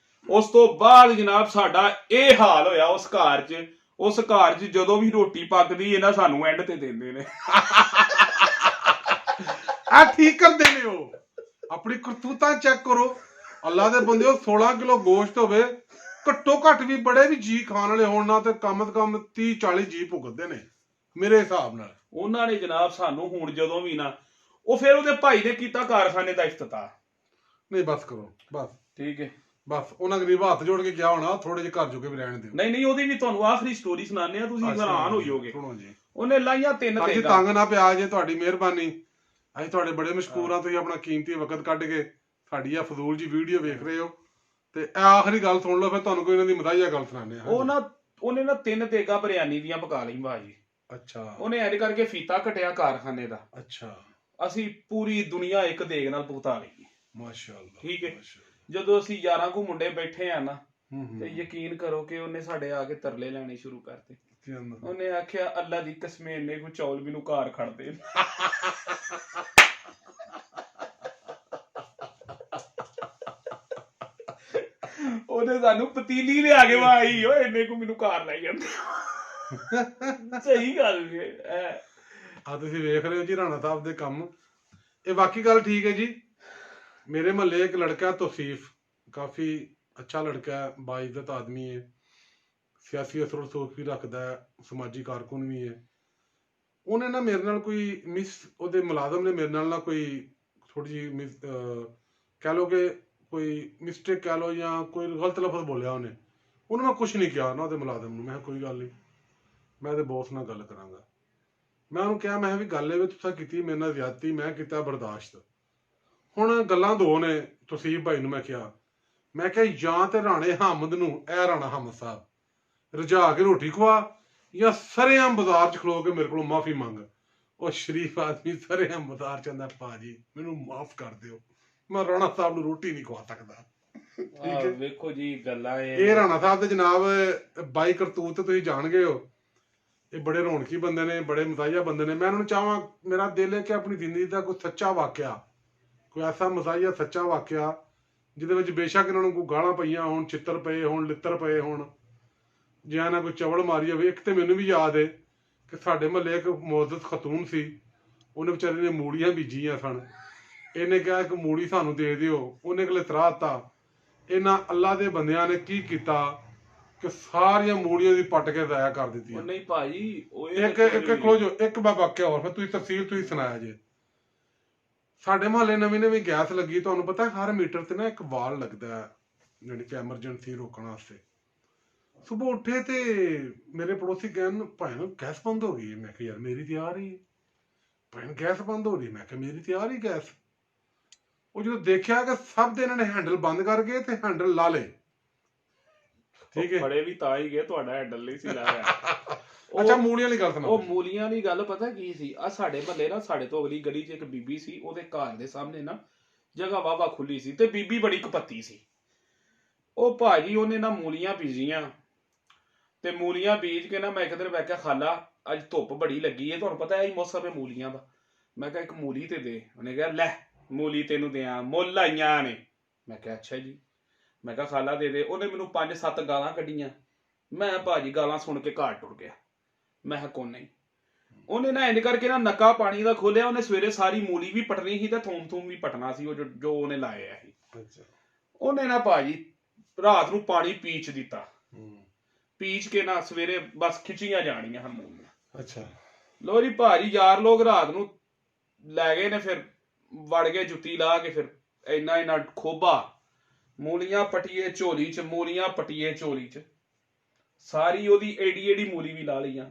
ਉਸ ਤੋਂ ਬਾਅਦ ਜਨਾਬ ਸਾਡਾ ਇਹ ਹਾਲ ਹੋਇਆ ਉਸ ਘਰ 'ਚ। ਉਸ ਘਰ 'ਚ ਜਦੋਂ ਵੀ ਰੋਟੀ ਪੱਕਦੀ ਇਹਨਾਂ ਸਾਨੂੰ ਐਂਡ ਤੇ ਦਿੰਦੇ ਨੇ। ਆ ਠੀਕ ਕਰਦੇ ਨੇ ਉਹ। ਆਪਣੀ ਕਰਤੂਤਾਂ ਚੈੱਕ ਕਰੋ। ਅੱਲਾ ਦੇ ਬੰਦਿਓ, 16 ਕਿਲੋ ਗੋਸ਼ਤ ਹੋਵੇ, ਘੱਟੋ ਘੱਟ ਵੀ ਬੜੇ ਵੀ ਜੀ ਖਾਣ ਵਾਲੇ ਹੋਣ ਨਾ ਤੇ ਕਮ ਤੋਂ ਕਮ 30-40 ਜੀ ਭੁਗਤਦੇ ਨੇ ਮੇਰੇ ਹਿਸਾਬ ਨਾਲ। ਉਹਨਾਂ ਨੇ ਜਨਾਬ ਸਾਨੂੰ ਹੁਣ ਜਦੋਂ ਵੀ ਨਾ, ਉਹ ਫਿਰ ਉਹਦੇ ਭਾਈ ਨੇ ਕੀਤਾ ਕਾਰਖਾਨੇ ਦਾ ਇਫਤਤਾਹ। ਨਹੀਂ ਬਸ ਕਰੋ, ਬਸ ਠੀਕ ਹੈ, ਬਸ। ਉਹਨਾਂ ਗਰੀਬ ਹੱਥ ਜੋੜ ਕੇ ਕਿਹਾ ਹੋਣਾ ਥੋੜੇ ਜਿਹੇ ਘਰ ਜੋਗੇ ਵੀ ਰਹਿਣ ਦਿਓ। ਨਹੀਂ ਉਹਦੀ ਵੀ ਤੁਹਾਨੂੰ ਆਖਰੀ ਸਟੋਰੀ ਸੁਣਾਉਂਦੇ ਆ, ਤੁਸੀਂ ਹੈਰਾਨ ਹੋ ਜਾਓਗੇ। ਸੁਣੋ ਜੀ। ਉਹਨੇ ਲਾਈਆਂ 3 ਅਸੀਂ ਤੰਗ ਨਾ ਪਿਆ ਜੇ, ਤੁਹਾਡੀ ਮਿਹਰਬਾਨੀ। ਅਸੀਂ ਤੁਹਾਡੇ ਬੜੇ ਮਸ਼ਕੂਰ ਆ, ਤੁਸੀਂ ਆਪਣਾ ਕੀਮਤੀ ਵਕਤ ਕੱਢ ਕੇ ਸਾਡੀ ਆ ਫਜ਼ੂਲ ਜੀ ਵੀਡੀਓ ਵੇਖ ਰਹੇ ਹੋ। ਤੇ ਇਹ ਆਖਰੀ ਗੱਲ ਸੁਣ ਲਓ, ਫਿਰ ਤੁਹਾਨੂੰ ਕੋਈ ਇਹਨਾਂ ਦੀ ਮਜ਼ਾਹੀਆ ਗੱਲ ਸੁਣਾਉਂਦੇ ਆ। ਉਹਨੇ ਨਾ 3 ਤੇਗਾ ਬਿਰਿਆਨੀ ਦੀਆਂ ਪਕਾ ਲਈ ਭਾਜੀ। ਅੱਛਾ। ਉਹਨੇ ਐਡ ਕਰਕੇ ਫੀਤਾ ਕਟਿਆ ਕਾਰਖਾਨੇ ਦਾ। ਅੱਛਾ। ਅਸੀਂ ਪੂਰੀ ਦੁਨੀਆ ਇੱਕ ਦੇਗ ਨਾਲ ਭੁਗਤਾ ਲਈ। ਮਾਸ਼ਾਅੱਲਾ। ਠੀਕ ਹੈ। ਜਦੋਂ ਅਸੀਂ 11 ਕੁ ਮੁੰਡੇ ਬੈਠੇ ਆ ਨਾ, ਤੇ ਯਕੀਨ ਕਰੋ ਕਿ ਉਹਨੇ ਸਾਡੇ ਆ ਕੇ ਤਰਲੇ ਲੈਣੇ ਸ਼ੁਰੂ ਕਰਤੇ। ਉਹਨੇ ਆਖਿਆ ਅੱਲਾ ਦੀ ਕਸਮੇ ਇੰਨੇ ਕੁ ਚੌਲ ਮੈਨੂੰ ਘਰ ਖੜਦੇ। ਉਹਨੇ ਸਾਨੂੰ ਪਤੀਲੀ ਲਿਆ ਕੇ ਵਾਈ, ਓਏ ਇੰਨੇ ਕੁ ਮੈਨੂੰ ਘਰ ਲੈ ਜਾਂਦੇ। ਸਹੀ ਗੱਲ ਹੈ। ਆ ਤੁਸੀਂ ਵੇਖ ਰਹੇ ਹੋ ਜੀ ਰਾਣਾ ਸਾਹਿਬ ਦੇ ਕੰਮ। ਇਹ ਬਾਕੀ ਗੱਲ ਠੀਕ ਹੈ ਜੀ। ਮੇਰੇ ਮਹੱਲੇ ਇੱਕ ਲੜਕਾ ਤੌਸੀਫ, ਕਾਫੀ ਅੱਛਾ ਲੜਕਾ ਹੈ, ਬਾਇਜ਼ਤ ਆਦਮੀ ਹੈ, ਸਿਆਸੀ ਅਸਰ ਰਸੂਖ ਵੀ ਰੱਖਦਾ ਹੈ, ਸਮਾਜੀ ਕਾਰਕੁਨ ਵੀ ਹੈ। ਉਹਨੇ ਨਾ ਮੇਰੇ ਨਾਲ ਕੋਈ ਉਹਦੇ ਮੁਲਾਜ਼ਮ ਨੇ ਮੇਰੇ ਨਾਲ ਨਾ ਕੋਈ ਥੋੜੀ ਜਿਹੀ ਕਹਿ ਲਓ ਕਿ ਕੋਈ ਮਿਸਟੇਕ ਕਹਿ ਲਓ ਜਾਂ ਕੋਈ ਗਲਤ ਲਫ਼ਜ਼ ਬੋਲਿਆ ਉਹਨੇ ਮੈਂ ਕੁਛ ਨਹੀਂ ਕਿਹਾ ਨਾ ਉਹਦੇ ਮੁਲਾਜ਼ਮ ਨੂੰ। ਮੈਂ ਕਿਹਾ ਕੋਈ ਗੱਲ ਨਹੀਂ, ਮੈਂ ਤੇ ਬੌਸ ਨਾਲ ਗੱਲ ਕਰਾਂਗਾ। ਮੈਂ ਉਹਨੂੰ ਕਿਹਾ, ਮੈਂ ਵੀ ਗੱਲ ਇਹ ਵੀ ਤੁਸੀਂ ਕੀਤੀ ਮੇਰੇ ਨਾਲ ਜ਼ਿਆਦਤੀ, ਮੈਂ ਕੀਤਾ ਬਰਦਾਸ਼ਤ। ਹੁਣ ਗੱਲਾਂ ਦੋ ਨੇ। ਤੌਸੀਫ ਭਾਈ ਨੂੰ ਮੈਂ ਕਿਹਾ ਜਾਂ ਤੇ ਰਾਣੇ ਹਮਦ ਨੂੰ, ਇਹ ਰਾਣਾ ਹਮਦ ਸਾਹਿਬ, ਰਜਾ ਕੇ ਰੋਟੀ ਖਵਾ, ਜਾਂ ਸਰੇਆਮ ਬਾਜ਼ਾਰ 'ਚ ਖਲੋ ਕੇ ਮੇਰੇ ਕੋਲੋਂ ਮਾਫੀ ਮੰਗ। ਉਹ ਸ਼ਰੀਫ ਆਦਮੀ ਸਰੇਆਮ ਬਾਜ਼ਾਰ 'ਚ ਆਂਦਾ, ਭਾਜੀ ਮੈਨੂੰ ਮਾਫ ਕਰ ਦਿਓ, ਮੈਂ ਰਾਣਾ ਸਾਹਿਬ ਨੂੰ ਰੋਟੀ ਨਹੀਂ ਖਵਾ ਸਕਦਾ। ਠੀਕ ਹੈ, ਵੇਖੋ ਜੀ ਗੱਲਾਂ ਇਹ ਰਾਣਾ ਸਾਹਿਬ ਦੇ ਜਨਾਬ ਬਾਈ ਕਰਤੂਤ ਤੁਸੀਂ ਜਾਣ ਗਏ ਹੋ। ਇਹ ਬੜੇ ਰੌਣਕੀ ਬੰਦੇ ਨੇ, ਬੜੇ ਮਜ਼ਾਹੀਆ ਬੰਦੇ ਨੇ। ਮੈਂ ਉਹਨਾਂ ਨੂੰ ਚਾਹਾਂ, ਮੇਰਾ ਦਿਲ ਹੈ ਕਿ ਆਪਣੀ ਜ਼ਿੰਦਗੀ ਦਾ ਕੋਈ ਸੱਚਾ ਵਾਕਿਆ, ਕੋਈ ਐਸਾ ਮਜ਼ਾਹੀਆ ਸੱਚਾ ਵਾਕਿਆ ਜਿਹਦੇ ਵਿੱਚ ਬੇਸ਼ੱਕ ਇਹਨਾਂ ਨੂੰ ਕੋਈ ਗਾਲਾਂ ਪਈਆਂ ਹੋਣ, ਚਿੱਤਰ ਪਏ ਹੋਣ, ਲਿੱਤਰ ਪਏ ਹੋਣ, ਜਾਂ ਨਾ ਕੋਈ ਚਵਲ ਮਾਰੀ ਹੋਵੇ। ਇੱਕ ਤੇ ਮੈਨੂੰ ਵੀ ਯਾਦ ਹੈ ਕਿ ਸਾਡੇ ਮਹੱਲੇ ਇੱਕ ਮੁਅੱਜ਼ਜ਼ ਖਤੂਨ ਸੀ, ਉਹਨੇ ਵਿਚਾਰੇ ਨੇ ਮੂਲੀਆਂ ਬੀਜੀਆਂ ਸਨ। ਇਹਨੇ ਕਿਹਾ ਇੱਕ ਮੂਲੀ ਸਾਨੂੰ ਦੇ ਦਿਓ, ਉਹਨੇ ਕੋਲੇ ਤਰਾਤਾ। ਇਹਨਾਂ ਅੱਲਾ ਦੇ ਬੰਦਿਆਂ ਨੇ ਕੀ ਕੀਤਾ ਕਿ ਸਾਰੀਆਂ ਮੂਲੀਆਂ ਦੀ ਪੱਟ ਕੇ ਜ਼ਾਇਆ ਕਰ ਦਿੱਤੀਆਂ। ਨਹੀਂ ਭਾਜੀ ਇੱਕ ਖਲੋ ਜੋ, ਇੱਕ ਵਾਕਿਆ ਹੋਰ, ਫਿਰ ਤੁਸੀਂ ਤਫਸੀਲ ਤੁਸੀਂ ਸੁਣਾਇਆ ਜੇ। ਸਾਡੇ ਮੁਹੱਲੇ ਨਵੀਂ ਗੈਸ ਲੱਗੀ। ਤੁਹਾਨੂੰ ਪਤਾ ਹਰ ਮੀਟਰ ਤੇ ਨਾ ਇੱਕ ਵਾਲ ਲੱਗਦਾ ਹੈ, ਜਿਹੜੀ ਕਿ ਐਮਰਜੈਂਸੀ ਰੋਕਣ ਵਾਸਤੇ। ਸੁਬਹ ਉੱਠੇ ਤੇ ਮੇਰੇ ਪੜੋਸੀ ਕਹਿਣ, ਭਾਈ ਗੈਸ ਬੰਦ ਹੋ ਗਈ ਹੈ। ਮੈਂ ਕਿਹਾ ਯਾਰ ਮੇਰੀ ਤੇ ਆ ਰਹੀ ਹੈ। ਭਾਈ ਗੈਸ ਬੰਦ ਹੋ ਰਹੀ। ਮੈਂ ਕਿਹਾ ਮੇਰੀ ਤੇ ਆ ਰਹੀ ਗੈਸ। ਉਹ ਜਦੋਂ ਦੇਖਿਆ ਕਿ ਸਭ ਦੇ ਇਹਨਾਂ ਨੇ ਹੈਂਡਲ ਬੰਦ ਕਰ ਗਏ ਤੇ ਹੈਂਡਲ ਲਾ ਲਏ। ਠੀਕ ਹੈ, ਫੜੇ ਵੀ ਤਾਂ ਹੀ ਗਏ, ਤੁਹਾਡਾ ਹੈਂਡਲ ਨਹੀਂ ਸੀ ਲਾਇਆ। ਅੱਛਾ, ਮੂਲੀਆਂ ਵਾਲੀ ਗੱਲ ਸੁਣਾ। ਉਹ ਮੂਲੀਆਂ ਦੀ ਗੱਲ ਪਤਾ ਕੀ ਸੀ, ਆ ਸਾਡੇ ਮਹੱਲੇ ਨਾ, ਸਾਡੇ ਤੋਂ ਅਗਲੀ ਗਲੀ 'ਚ ਇੱਕ ਬੀਬੀ ਸੀ, ਉਹਦੇ ਘਰ ਦੇ ਸਾਹਮਣੇ ਨਾ ਜਗ੍ਹਾ ਵਾਵਾ ਖੁੱਲੀ ਸੀ, ਤੇ ਬੀਬੀ ਬੜੀ ਕਪੱਤੀ ਸੀ। ਉਹ ਭਾਜੀ ਉਹਨੇ ਨਾ ਮੂਲੀਆਂ ਬੀਜੀਆਂ, ਤੇ ਮੂਲੀਆਂ ਬੀਜ ਕੇ ਨਾ ਮੈਂ ਇੱਕ ਦਿਨ ਮੈਂ ਕਿਹਾ ਖਾਲਾ ਅੱਜ ਧੁੱਪ ਬੜੀ ਲੱਗੀ ਹੈ, ਤੁਹਾਨੂੰ ਪਤਾ ਹੈ ਮੌਸਮ ਹੈ ਮੂਲੀਆਂ ਦਾ। ਮੈਂ ਕਿਹਾ ਇੱਕ ਮੂਲੀ ਤੇ ਦੇ। ਉਹਨੇ ਕਿਹਾ ਲੈ ਮੂਲੀ ਤੈਨੂੰ ਦਿਆਂ, ਮੁੱਲ ਆਈਆਂ ਨੇ। ਮੈਂ ਕਿਹਾ ਅੱਛਾ ਜੀ। ਮੈਂ ਕਿਹਾ ਖਾਲਾ ਦੇ ਦੇ। ਉਹਨੇ ਮੈਨੂੰ 5-7 ਗਾਲਾਂ ਕੱਢੀਆਂ। ਮੈਂ ਭਾਜੀ ਗਾਲਾਂ ਸੁਣ ਕੇ ਘਰ ਟੁਰ ਗਿਆ। ਮੈਂ ਕਿਹਾ ਕੋ ਨਹੀਂ। ਉਹਨੇ ਨਾ ਇੰਜ ਕਰਕੇ ਨਾ ਨੱਕਾ ਪਾਣੀ ਦਾ ਖੋਲਿਆ। ਉਹਨੇ ਸਵੇਰੇ ਸਾਰੀ ਮੂਲੀ ਵੀ ਪਟਣੀ ਸੀ ਤੇ ਥੂਮ ਵੀ ਪਟਣਾ ਸੀ, ਉਹ ਜੋ ਉਹਨੇ ਲਾਇਆ ਸੀ। ਉਹਨੇ ਨਾ ਭਾਜੀ ਰਾਤ ਨੂੰ ਪਾਣੀ ਪੀਚ ਦਿੱਤਾ। ਪੀਚ ਕੇ ਨਾ ਸਵੇਰੇ ਬਸ ਖਿੱਚੀਆਂ ਜਾਣੀਆਂ ਹਨ ਮੂਲੀਆਂ। ਅੱਛਾ ਲੋ ਜੀ ਭਾਜੀ, ਯਾਰ ਲੋਕ ਰਾਤ ਨੂੰ ਲੈ ਗਏ ਨੇ, ਫਿਰ ਵੜ ਗਏ ਜੁੱਤੀ ਲਾ ਕੇ। ਫਿਰ ਇੰਨਾ ਖੋਬਾ, ਮੂਲੀਆਂ ਪਟੀਏ ਝੋਲੀ ਚ, ਮੂਲੀਆਂ ਪਟੀਏ ਝੋਲੀ ਚ। ਸਾਰੀ ਉਹਦੀ ਏਡੀ ਮੂਲੀ ਵੀ ਲਾ ਲਈਆਂ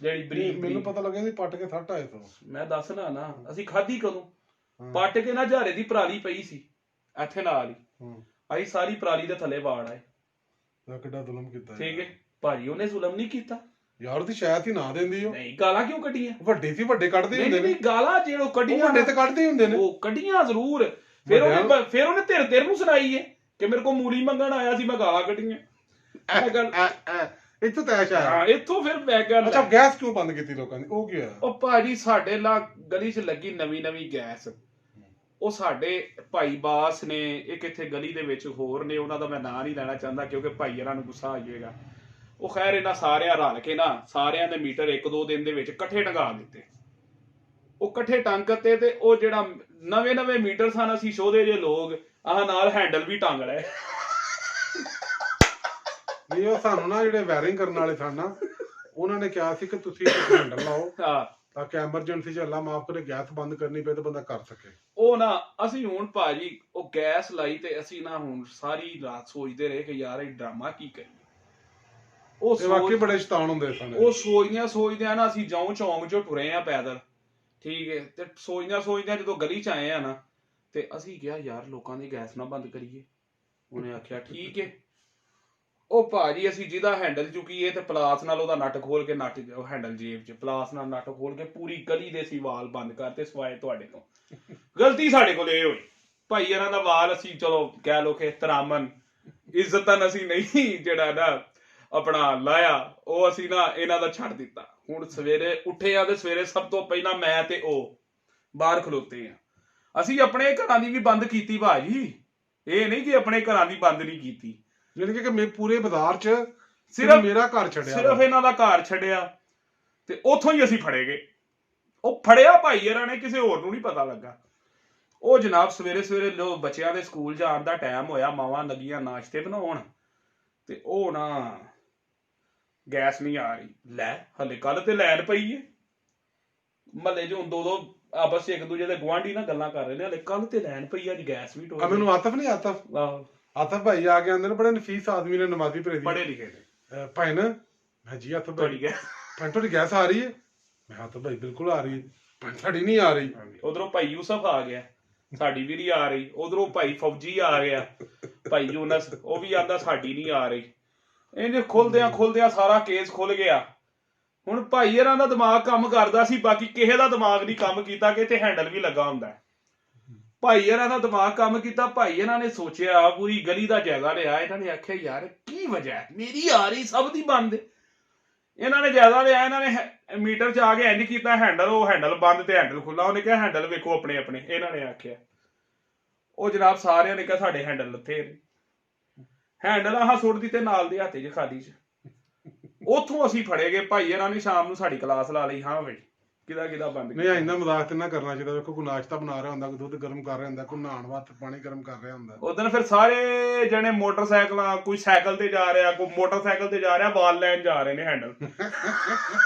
ਜਿਹੜੀ ਬਰੀਕ। ਮੈਨੂੰ ਪਤਾ ਲੱਗਿਆ ਸੀ ਪੱਟ ਕੇ ਸੱਟ ਆਏ ਤੋਂ। ਮੈਂ ਦੱਸਣਾ ਨਾ, ਅਸੀਂ ਖਾਧੀ ਕਦੋਂ? ਪੱਟ ਕੇ ਨਾ ਝਾਰੇ ਦੀ ਪਰਾਲੀ ਪਈ ਸੀ ਇੱਥੇ ਨਾਲ ਹੀ, ਅਸੀਂ ਸਾਰੀ ਪਰਾਲੀ ਦੇ ਥੱਲੇ ਵਾੜ ਆਏ। ਕਿੱਡਾ ਜ਼ੁਲਮ ਕੀਤਾ। ਠੀਕ ਹੈ ਭਾਜੀ, ਉਹਨੇ ਜ਼ੁਲਮ ਨਹੀਂ ਕੀਤਾ ਯਾਰ। ਉਹਦੀ ਸ਼ਾਇਦ ਹੀ ਨਾ ਦਿੰਦੀ ਉਹ। ਨਹੀਂ, ਗਾਲਾਂ ਕਿਉਂ ਕੱਢੀਆਂ? ਵੱਡੇ ਸੀ, ਵੱਡੇ ਕੱਢਦੇ ਹੁੰਦੇ ਨੇ ਗਾਲਾਂ। ਜਿਹੜੋ ਕੱਢੀਆਂ ਵੱਡੇ ਤੇ ਕੱਢਦੇ ਹੁੰਦੇ ਨੇ, ਉਹ ਕੱਢੀਆਂ ਜ਼ਰੂਰ। ਫਿਰ ਉਹਨੇ ਤੇਰੇ ਨੂੰ ਸੁਣਾਈ ਹੈ ਕਿ ਮੇਰੇ ਕੋਲ ਮੂਲੀ ਮੰਗਣ ਆਇਆ ਸੀ, ਮੈਂ ਗਾਲਾਂ ਕੱਢੀਆਂ। ਇੱਥੋਂ ਤੈਸ਼ ਆਇਆ। ਹਾਂ, ਇੱਥੋਂ ਫਿਰ ਮੈਂ ਕਿਹਾ ਅੱਛਾ, ਗੈਸ ਕਿਉਂ ਬੰਦ ਕੀਤੀ ਲੋਕਾਂ ਨੇ? ਉਹ ਕੀ ਹੋਇਆ? ਉਹ ਭਾਜੀ ਸਾਡੇ ਗਲੀ 'ਚ ਲੱਗੀ ਨਵੀਂ ਗੈਸ। ਉਹ ਸਾਡੇ ਭਾਈ ਬਾਸ ਨੇ, ਇੱਕ ਇੱਥੇ ਗਲੀ ਦੇ ਵਿੱਚ ਹੋਰ ਨੇ, ਉਹਨਾਂ ਦਾ ਮੈਂ ਨਾਂ ਨਹੀਂ ਲੈਣਾ ਚਾਹੁੰਦਾ ਕਿਉਂਕਿ ਭਾਈ ਇਹਨਾਂ ਨੂੰ ਗੁੱਸਾ ਆ ਜਾਏਗਾ। ਉਹ ਖੈਰ ਇਹਨਾਂ ਸਾਰਿਆਂ ਰਲ ਕੇ ਨਾ, ਸਾਰਿਆਂ ਦੇ ਮੀਟਰ 1-2 ਦਿਨ ਦੇ ਵਿੱਚ ਇਕੱਠੇ ਟੰਗਾ ਦਿੱਤੇ। ਉਹ ਇਕੱਠੇ ਟੰਗ ਤੇ ਉਹ ਜਿਹੜਾ ਨਵੇਂ ਮੀਟਰ ਸਨ, ਅਸੀਂ ਸ਼ੋਧੇ ਜੇ ਲੋਕ, ਆਹ ਨਾਲ ਹੈਂਡਲ ਵੀ ਟੰਗ ਲਏ। ਨਹੀਂ, ਉਹ ਸਾਨੂੰ ਨਾ ਜਿਹੜੇ ਵਾਇਰਿੰਗ ਕਰਨ ਵਾਲੇ ਸਨ ਨਾ, ਉਹਨਾਂ ਨੇ ਕਿਹਾ ਸੀ ਕਿ ਤੁਸੀਂ ਹੈਂਡਲ ਲਾਓ ਤਾਂ ਕਿ ਐਮਰਜੈਂਸੀ 'ਚ ਅੱਲਾ ਮਾਫ ਕਰੇ ਗੈਸ ਬੰਦ ਕਰਨੀ ਪਏ ਤਾਂ ਬੰਦਾ ਕਰ ਸਕੇ। ਉਹ ਨਾ ਅਸੀਂ ਹੁਣ ਭਾਜੀ ਉਹ ਗੈਸ ਲਾਈ ਤੇ ਅਸੀਂ ਨਾ ਹੁਣ ਸਾਰੀ ਰਾਤ ਸੋਚਦੇ ਰਹੇ ਕਿ ਯਾਰ ਇਹ ਡਰਾਮਾ ਕੀ ਕਰੀਏ। ਉਹ ਵਾਕਈ ਬੜੇ ਸ਼ੈਤਾਨ ਹੁੰਦੇ ਸਨ। ਉਹ ਸੋਚਦਿਆਂ ਨਾ ਅਸੀਂ ਜਾਉਂ ਚੌਂਕ 'ਚੋਂ ਟੁਰੇ ਆ ਪੈਦਲ। ਠੀਕ ਹੈ, ਤੇ ਸੋਚਦਿਆਂ ਜਦੋਂ ਗਲੀ 'ਚ ਆਏ ਆ ਨਾ, ਤੇ ਅਸੀਂ ਕਿਹਾ ਯਾਰ ਲੋਕਾਂ ਦੀ ਗੈਸ ਨਾ ਬੰਦ ਕਰੀਏ। ਉਹਨੇ ਆਖਿਆ ਠੀਕ ਹੈ। ਉਹ ਭਾਜੀ ਅਸੀਂ ਜਿਹਦਾ ਹੈਂਡਲ ਚੁੱਕੀਏ ਤੇ ਪਲਾਸ ਨਾਲ ਉਹਦਾ ਨਟ ਖੋਲ ਕੇ ਹੈਂਡਲ ਜੇਬ 'ਚ, ਪਲਾਸ ਨਾਲ ਨਟ ਖੋਲ ਕੇ ਪੂਰੀ ਗਲੀ ਦੇ ਅਸੀਂ ਵਾਲ ਬੰਦ ਕਰਤੇ ਸਿਵਾਏ ਤੁਹਾਡੇ ਤੋਂ। ਗਲਤੀ ਸਾਡੇ ਕੋਲ ਇਹ ਹੋਈ ਭਾਈ। ਇਹਨਾਂ ਦਾ ਵਾਲ ਅਸੀਂ ਚਲੋ ਕਹਿ ਲੋ ਕਿ ਇhtਰਾਮਨ ਇੱਜ਼ਤਨ ਅਸੀਂ ਨਹੀਂ ਜਿਹੜਾ ਨਾ ਆਪਣਾ ਲਾਇਆ, ਉਹ ਅਸੀਂ ਨਾ ਇਹਨਾਂ ਦਾ ਛੱਡ ਦਿੱਤਾ। ਹੁਣ ਸਵੇਰੇ ਉੱਠੇ ਆ ਤੇ ਸਵੇਰੇ ਸਭ ਤੋਂ ਪਹਿਲਾਂ ਮੈਂ ਤੇ ਉਹ ਬਾਹਰ ਖਲੋਤੇ ਆ। ਅਸੀਂ ਆਪਣੇ ਘਰਾਂ ਦੀ ਵੀ ਬੰਦ ਕੀਤੀ ਭਾਜੀ, ਇਹ ਨਹੀਂ ਕਿ ਆਪਣੇ ਘਰਾਂ ਦੀ ਬੰਦ ਨਹੀਂ ਕੀਤੀ। ਯਾਨੀ ਕਿ ਪੂਰੇ ਬਾਜ਼ਾਰ 'ਚ ਸਿਰਫ ਮੇਰਾ ਘਰ ਛੱਡਿਆ, ਸਿਰਫ ਇਹਨਾਂ ਦਾ ਘਰ ਛੱਡਿਆ ਤੇ ਉੱਥੋਂ ਹੀ ਅਸੀਂ ਫੜੇ ਗਏ। ਉਹ ਫੜਿਆ ਭਾਈ ਇਹਨਾਂ ਨੇ, ਕਿਸੇ ਹੋਰ ਨੂੰ ਨਹੀਂ ਪਤਾ ਲੱਗਾ। ਉਹ ਜਨਾਬ ਸਵੇਰੇ ਬੱਚਿਆਂ ਦੇ ਸਕੂਲ ਜਾਣ ਦਾ ਟਾਈਮ ਹੋਇਆ, ਮਾਵਾਂ ਲੱਗੀਆਂ ਨਾਸ਼ਤੇ ਬਣਾਉਣ, ਤੇ ਉਹ ਨਾ ਗੈਸ ਨਹੀਂ ਆ ਰਹੀ। ਲੈ ਹਲੇ ਕੱਲ ਤੇ ਲੈਣ ਪਈ ਏ। ਮਹੱਲੇ 'ਚ ਹੁਣ ਦੋ ਆਪਸ 'ਚ ਇੱਕ ਦੂਜੇ ਦੇ ਗੁਆਂਢੀ ਨਾ ਗੱਲਾਂ ਕਰ ਰਹੇ ਨੇ, ਹਲੇ ਕੱਲ ਤੇ ਲੈਣ ਪਈ, ਅੱਜ ਗੈਸ ਵੀ ਟੋਕ। ਮੈਨੂੰ ਆਤਫ ਨਹੀਂ, ਆਤਫ ਭਾਈ ਆ ਕੇ ਆਂਦੇ ਨੇ, ਬੜੇ ਨਫੀਸ ਆਦਮੀ ਨੇ, ਨਮਾਜ਼ੀ ਭਰੇ ਪੜ੍ਹੇ ਲਿਖੇ ਨੇ। ਭੈਣ ਮੈਂ ਜੀ ਆਤਫ ਭਾਈ ਭੈਣ ਤੁਹਾਡੀ ਗੈਸ ਆ ਰਹੀ ਹੈ? ਮੈਂ ਆਤਫ ਭਾਈ ਬਿਲਕੁਲ ਆ ਰਹੀ ਹੈ। ਭੈਣ ਸਾਡੀ ਨਹੀਂ ਆ ਰਹੀ। ਉਧਰੋਂ ਭਾਈ ਯੂਸਫ ਆ ਗਿਆ, ਸਾਡੀ ਵੀ ਨਹੀਂ ਆ ਰਹੀ। ਉਧਰੋਂ ਭਾਈ ਫੌਜੀ ਆ ਗਿਆ, ਭਾਈ ਯੂਨਸ, ਉਹ ਵੀ ਆਂਦਾ ਸਾਡੀ ਨਹੀਂ ਆ ਰਹੀ। ਇਹਨੇ ਖੁੱਲਦਿਆਂ ਸਾਰਾ ਕੇਸ ਖੁੱਲ ਗਿਆ। ਹੁਣ ਭਾਈ ਇਹਨਾਂ ਦਾ ਦਿਮਾਗ ਕੰਮ ਕਰਦਾ ਸੀ, ਬਾਕੀ ਕਿਸੇ ਦਾ ਦਿਮਾਗ ਨਹੀਂ ਕੰਮ ਕੀਤਾ ਕਿ ਇੱਥੇ ਹੈਂਡਲ ਵੀ ਲੱਗਾ ਹੁੰਦਾ। ਭਾਈ ਇਹਨਾਂ ਦਾ ਦਿਮਾਗ ਕੰਮ ਕੀਤਾ। ਭਾਈ ਇਹਨਾਂ ਨੇ ਸੋਚਿਆ, ਪੂਰੀ ਗਲੀ ਦਾ ਜਾਇਜ਼ਾ ਲਿਆ। ਇਹਨਾਂ ਨੇ ਆਖਿਆ ਯਾਰ ਕੀ ਵਜ੍ਹਾ, ਮੇਰੀ ਆ ਰਹੀ ਸਭ ਦੀ ਬੰਦ। ਇਹਨਾਂ ਨੇ ਜਾਇਜ਼ਾ ਲਿਆ, ਇਹਨਾਂ ਨੇ ਮੀਟਰ 'ਚ ਆ ਕੇ ਇੰਜ ਕੀਤਾ, ਉਹ ਹੈਂਡਲ ਬੰਦ ਤੇ ਹੈਂਡਲ ਖੁੱਲਾ। ਉਹਨੇ ਕਿਹਾ ਹੈਂਡਲ ਵੇਖੋ ਆਪਣੇ ਆਪਣੇ। ਇਹਨਾਂ ਨੇ ਆਖਿਆ, ਉਹ ਜਨਾਬ ਸਾਰਿਆਂ ਨੇ ਕਿਹਾ ਸਾਡੇ ਹੈਂਡਲ ਲੱਥੇ ਨੇ। ਹੈਂਡਲ ਆਹ ਸੁੱਟ ਦਿੱਤੇ ਨਾਲ ਦੇ ਹੱਥੇ 'ਚ ਖਾਦੀ 'ਚ। ਉੱਥੋਂ ਅਸੀਂ ਫੜੇ ਗਏ। ਭਾਈ ਇਹਨਾਂ ਨੇ ਸ਼ਾਮ ਨੂੰ ਸਾਡੀ ਕਲਾਸ ਲਾ ਲਈ। ਹਾਂ ਬਈ ਕਿਹਦਾ ਬੰਦ ਨਹੀਂ, ਇੰਨਾ ਮਜ਼ਾਕ ਤੇ ਨਾ ਕਰਨਾ ਚਾਹੀਦਾ। ਵੇਖੋ ਕੋਈ ਨਾਸ਼ਤਾ ਬਣਾ ਰਿਹਾ ਹੁੰਦਾ, ਕੋਈ ਦੁੱਧ ਗਰਮ ਕਰ ਰਿਹਾ ਹੁੰਦਾ, ਕੋਈ ਨਹਾਉਣ ਵਾਸਤੇ ਪਾਣੀ ਗਰਮ ਕਰ ਰਿਹਾ ਹੁੰਦਾ। ਉਦੋਂ ਫਿਰ ਸਾਰੇ ਜਣੇ ਮੋਟਰਸਾਈਕਲਾਂ, ਕੋਈ ਸਾਈਕਲ ਤੇ ਜਾ ਰਿਹਾ, ਕੋਈ ਮੋਟਰਸਾਈਕਲ ਤੇ ਜਾ ਰਿਹਾ, ਵਾਲ ਲੈਣ ਜਾ ਰਹੇ ਨੇ ਹੈਂਡਲ।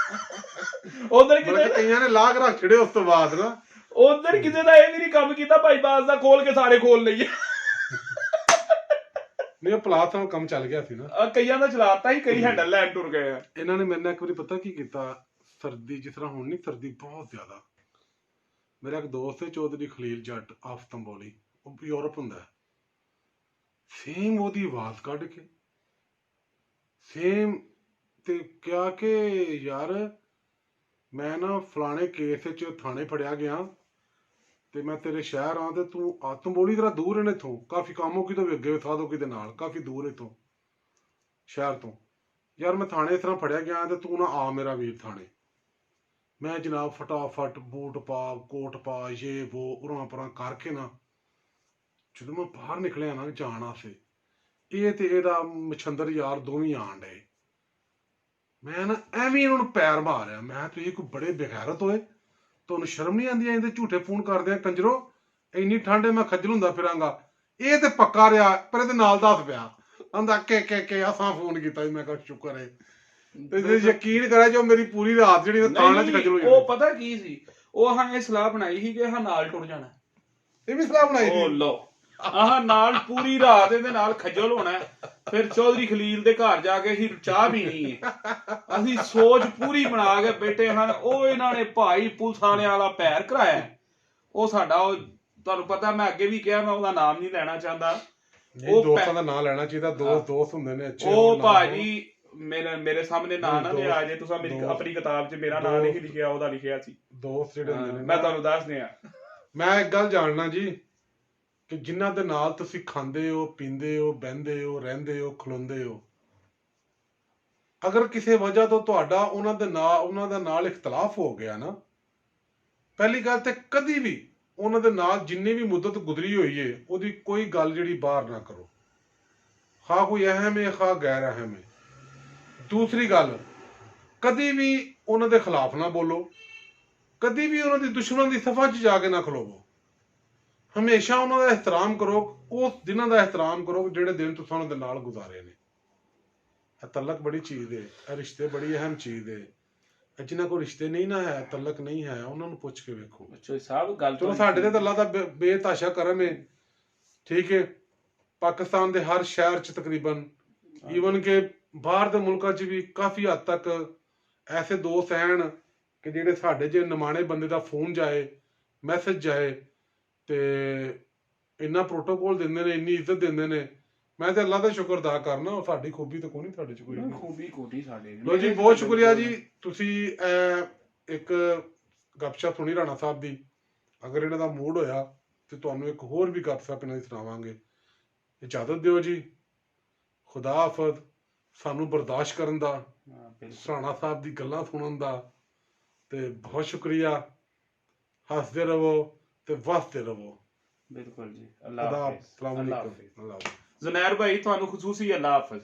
ਉਧਰ ਕਈਆਂ ਨੇ ਲਾਗ ਰੱਖ ਛੜੇ। ਉਸ ਤੋਂ ਬਾਅਦ ਨਾ ਉਧਰ ਕਿਸੇ ਦਾ ਇਹ ਵੀ ਨਹੀਂ ਕੰਮ ਕੀਤਾ ਭਾਈ ਬਾਸ ਦਾ ਖੋਲ ਕੇ ਸਾਰੇ ਖੋਲ ਲਈਏ। ਨਹੀਂ, ਪਲਾਸ ਨਾਲ ਕੰਮ ਚੱਲ ਗਿਆ ਸੀ ਨਾ। ਕਈਆਂ ਦਾ ਚਲਾਤਾ ਹੀ, ਕਈ ਹੈਂਡਲ ਲੈਣ ਟੁਰ ਗਏ ਆ। ਇਹਨਾਂ ਨੇ ਮੇਰੇ ਨਾਲ ਇੱਕ ਵਾਰੀ ਪਤਾ ਕੀ ਕੀਤਾ, ਸਰਦੀ ਜਿਸ ਤਰ੍ਹਾਂ ਹੁਣ ਨਹੀਂ, ਸਰਦੀ ਬਹੁਤ ਜ਼ਿਆਦਾ। ਮੇਰਾ ਇੱਕ ਦੋਸਤ ਹੈ ਚੌਧਰੀ ਖਲੀਲ ਜੱਟ ਆਫ ਤੰਬੋਲੀ, ਉਹ ਯੂਰਪ ਹੁੰਦਾ। ਸੇਮ ਉਹਦੀ ਆਵਾਜ਼ ਕੱਢ ਕੇ ਸੇਮ ਤੇ ਕਿਹਾ ਕਿ ਯਾਰ ਮੈਂ ਨਾ ਫਲਾਣੇ ਕੇਸ 'ਚ ਥਾਣੇ ਫੜਿਆ ਗਿਆ ਤੇ ਮੈਂ ਤੇਰੇ ਸ਼ਹਿਰ ਆ ਤੇ ਤੂੰ ਤੰਬੋਲੀ ਜਰਾ ਦੂਰ ਹੈ ਇੱਥੋਂ, ਕਾਫੀ ਕਾਮੋ ਕਿਤੋਂ ਵੀ ਅੱਗੇ ਸਾਧੋ ਕਿਤੇ ਨਾਲ, ਕਾਫੀ ਦੂਰ ਇੱਥੋਂ ਸ਼ਹਿਰ ਤੋਂ। ਯਾਰ ਮੈਂ ਥਾਣੇ ਇਸ ਤਰ੍ਹਾਂ ਫੜਿਆ ਗਿਆ ਤੇ ਤੂੰ ਨਾ ਆ ਮੇਰਾ ਵੀਰ ਥਾਣੇ। ਮੈਂ ਜਨਾਬ ਫਟਾਫਟ ਬੂਟ ਪਾ ਕੋਟ ਪਾ ਇਹ ਉਹ ਉਰਾਂ ਪਰਾਂ ਕਰਕੇ ਨਾ ਜਦੋਂ ਮੈਂ ਬਾਹਰ ਨਿਕਲਿਆ ਨਾ ਜਾਣ ਵਾਸਤੇ, ਇਹ ਤੇ ਇਹਦਾ ਮਛੰਦਰ ਯਾਰ ਦੋਵੇਂ ਆਣ ਡਏ। ਮੈਂ ਨਾ ਐਵੇਂ ਇਹਨਾਂ ਨੂੰ ਪੈਰ ਮਾਰਿਆ, ਮੈਂ ਤੁਸੀਂ ਕੋਈ ਬੜੇ ਬੇਗੈਰਤ ਹੋਏ, ਤੁਹਾਨੂੰ ਸ਼ਰਮ ਨਹੀਂ ਆਉਂਦੀ ਇਹਦੇ ਝੂਠੇ ਫੋਨ ਕਰਦੇ ਆ ਕੰਜਰੋ, ਇੰਨੀ ਠੰਡ ਮੈਂ ਖੱਜਲ ਹੁੰਦਾ ਫਿਰਾਂਗਾ। ਇਹ ਤੇ ਪੱਕਾ ਰਿਹਾ, ਪਰ ਇਹਦੇ ਨਾਲ ਦੱਸ ਪਿਆ ਆਂਦਾ ਕੇ ਅਸਾਂ ਫੋਨ ਕੀਤਾ। ਮੈਂ ਕਿਹਾ ਸ਼ੁਕਰ ਹੈ। ਤੇ ਜੇ ਯਕੀਨ ਕਰਿਆ ਜੋ ਮੇਰੀ ਪੂਰੀ ਰਾਤ ਜਿਹੜੀ ਤਾਣਾ ਚ ਖੱਜਲ ਹੋਈ। ਉਹ ਪਤਾ ਕੀ ਸੀ, ਉਹ ਹਾਂ ਇਹ ਸਲਾਹ ਬਣਾਈ ਸੀ ਕਿ ਹਾਂ ਨਾਲ ਟੁਰ ਜਾਣਾ। ਇਹ ਵੀ ਸਲਾਹ ਬਣਾਈ ਸੀ। ਲੋ ਆਹ ਨਾਲ ਪੂਰੀ ਰਾਤ ਇਹਦੇ ਨਾਲ ਖੱਜਲ ਹੋਣਾ, ਫਿਰ ਚੌਧਰੀ ਖਲੀਲ ਦੇ ਘਰ ਜਾ ਕੇ ਅਸੀਂ ਚਾਹ ਪੀਣੀ ਹੈ। ਅਸੀਂ ਸੋਚ ਪੂਰੀ ਬਣਾ ਕੇ ਬੈਠੇ ਹਨ। ਉਹ ਇਹਨਾਂ ਨੇ ਭਾਈ ਪੁਲਿਸ ਥਾਣੇ ਵਾਲਾ ਪੈਰ ਕਰਾਇਆ। ਉਹ ਸਾਡਾ ਉਹ ਤੁਹਾਨੂੰ ਪਤਾ, ਮੈਂ ਅੱਗੇ ਵੀ ਕਿਹਾ, ਮੈਂ ਉਹਦਾ ਨਾਮ ਨਹੀਂ ਲੈਣਾ ਚਾਹੁੰਦਾ। ਉਹ ਦੋਸਤਾਂ ਦਾ ਨਾਮ ਲੈਣਾ ਚਾਹੀਦਾ, ਦੋਸਤ ਹੁੰਦੇ ਨੇ ਅੱਛੇ। ਉਹ ਭਾਜੀ ਮੇਰੇ ਸਾਹਮਣੇ ਨਾਂ ਨਾ ਲਿਆ ਜੇ ਤੁਸੀਂ, ਮੇਰੀ ਆਪਣੀ ਕਿਤਾਬ 'ਚ ਮੇਰਾ ਨਾਂ ਨਹੀਂ ਲਿਖਿਆ, ਉਹਦਾ ਲਿਖਿਆ ਸੀ। ਦੋਸਤ ਜਿਹੜੇ ਹੁੰਦੇ ਨੇ, ਮੈਂ ਤੁਹਾਨੂੰ ਦੱਸ ਦਿਆਂ। ਮੈਂ ਇੱਕ ਗੱਲ ਜਾਣਨਾ ਜੀ ਕਿ ਜਿਨ੍ਹਾਂ ਦੇ ਨਾਲ ਤੁਸੀਂ ਖਾਂਦੇ ਹੋ, ਪੀਂਦੇ ਹੋ, ਬਹਿੰਦੇ ਹੋ, ਰਹਿੰਦੇ ਹੋ, ਖਲੋਂਦੇ ਹੋ, ਅਗਰ ਕਿਸੇ ਵਜ੍ਹਾ ਤੋਂ ਤੁਹਾਡਾ ਉਹਨਾਂ ਦੇ ਨਾਲ ਇਖਤਲਾਫ ਹੋ ਗਿਆ ਨਾ, ਪਹਿਲੀ ਗੱਲ ਤੇ ਕਦੀ ਵੀ ਉਹਨਾਂ ਦੇ ਨਾਲ ਜਿੰਨੀ ਵੀ ਮੁੱਦਤ ਗੁਜ਼ਰੀ ਹੋਈ ਏ ਉਹਦੀ ਕੋਈ ਗੱਲ ਜਿਹੜੀ ਬਾਹਰ ਨਾ ਕਰੋ, ਖਾ ਕੋਈ ਅਹਿਮ ਹੈ ਖਾ ਗੈਰ ਅਹਿਮ ਹੈ। ਦੂਸਰੀ ਗੱਲ, ਕਦੀ ਵੀ ਉਹਨਾਂ ਦੇ ਖਿਲਾਫ ਨਾ ਬੋਲੋ, ਕਦੀ ਵੀ ਉਹਨਾਂ ਦੀ ਦੁਸ਼ਮਣ ਦੀ ਸਫਾ 'ਚ ਜਾ ਕੇ ਨਾ ਖਲੋਵੋ। ਹਮੇਸ਼ਾ ਉਹਨਾਂ ਦਾ ਇਹਤਰਾਮ ਕਰੋ, ਉਸ ਦਿਨਾਂ ਦਾ ਇਹਤਰਾਮ ਕਰੋ ਜਿਹੜੇ ਦਿਨ ਤੁਸੀਂ ਉਹਨਾਂ ਦੇ ਨਾਲ ਗੁਜ਼ਾਰੇ ਨੇ। ਇਹ ਤਲਕ ਬੜੀ ਚੀਜ਼ ਹੈ, ਇਹ ਰਿਸ਼ਤੇ ਬੜੀ ਅਹਿਮ ਚੀਜ਼ ਹੈ। ਜਿਨ੍ਹਾਂ ਕੋਲ ਰਿਸ਼ਤੇ ਨਹੀਂ ਨਾ ਹੈ, ਤਲਕ ਨਹੀਂ ਹੈ, ਉਹਨਾਂ ਨੂੰ ਪੁੱਛ ਕੇ ਵੇਖੋ। ਅੱਛਾ ਸਾਹਿਬ, ਗੱਲ ਚਲੋ ਸਾਡੇ ਤੇ ਅੱਲਾ ਦਾ ਬੇਤਹਾਸ਼ਾ ਕਰਮ ਹੈ, ਠੀਕ ਹੈ। ਪਾਕਿਸਤਾਨ ਦੇ ਹਰ ਸ਼ਹਿਰ 'ਚ ਤਕਰੀਬਨ, ਈਵਨ ਕਿ ਬਾਹਰ ਦੇ ਮੁਲਕਾਂ 'ਚ ਵੀ ਕਾਫੀ ਹੱਦ ਤੱਕ ਐਸੇ ਦੋਸਤ ਹਨ ਕਿ ਜਿਹੜੇ ਸਾਡੇ ਜੇ ਨਿਮਾਣੇ ਬੰਦੇ ਦਾ ਫੋਨ ਜਾਏ, ਮੈਸੇਜ ਜਾਏ ਤੇ ਇੰਨਾ ਪ੍ਰੋਟੋਕੋਲ ਦਿੰਦੇ ਨੇ, ਇੰਨੀ ਇੱਜ਼ਤ ਦਿੰਦੇ ਨੇ। ਮੈਂ ਤੇ ਅੱਲਾ ਦਾ ਸ਼ੁਕਰ ਅਦਾ ਕਰਨਾ, ਸਾਡੀ ਖੂਬੀ ਤਾਂ ਕੋਈ ਨਹੀਂ ਤੁਹਾਡੇ 'ਚ ਕੋਈ ਨਹੀਂ। ਖੂਬੀ ਕੋਟੀ ਸਾਡੇ। ਲੋ ਜੀ, ਬਹੁਤ ਸ਼ੁਕਰੀਆ ਜੀ। ਤੁਸੀਂ ਇੱਕ ਗੱਪਸ਼ਪ ਸੁਣੀ ਰਾਣਾ ਸਾਹਿਬ ਦੀ। ਅਗਰ ਇਹਨਾਂ ਦਾ ਮੂਡ ਹੋਇਆ ਤੇ ਤੁਹਾਨੂੰ ਇੱਕ ਹੋਰ ਵੀ ਗੱਪਸ਼ਪ ਇਹਨਾਂ ਦੀ ਸੁਣਾਵਾਂਗੇ। ਇਜਾਜ਼ਤ ਦਿਓ ਜੀ, ਖੁਦਾ ਹਾਫਿਜ਼। ਸਾਨੂੰ ਬਰਦਾਸ਼ਤ ਕਰਨ ਦਾ, ਰਾਣਾ ਸਾਹਿਬ ਦੀ ਗੱਲਾਂ ਸੁਣਨ ਦਾ, ਤੇ ਬਹੁਤ ਸ਼ੁਕਰੀਆ। ਹੱਸਦੇ ਰਹੋ ਤੇ ਵਸਦੇ ਰਹੋ। ਬਿਲਕੁਲ ਜੀ। ਅੱਲਾਹ ਹਾਫਿਜ਼। ਅੱਲਾਹ ਹਾਫਿਜ਼। ਜ਼ੁਨੈਰ ਭਾਈ ਤੁਹਾਨੂੰ ਖੁਸੂਸੀ ਅੱਲਾਹ ਹਾਫਿਜ਼।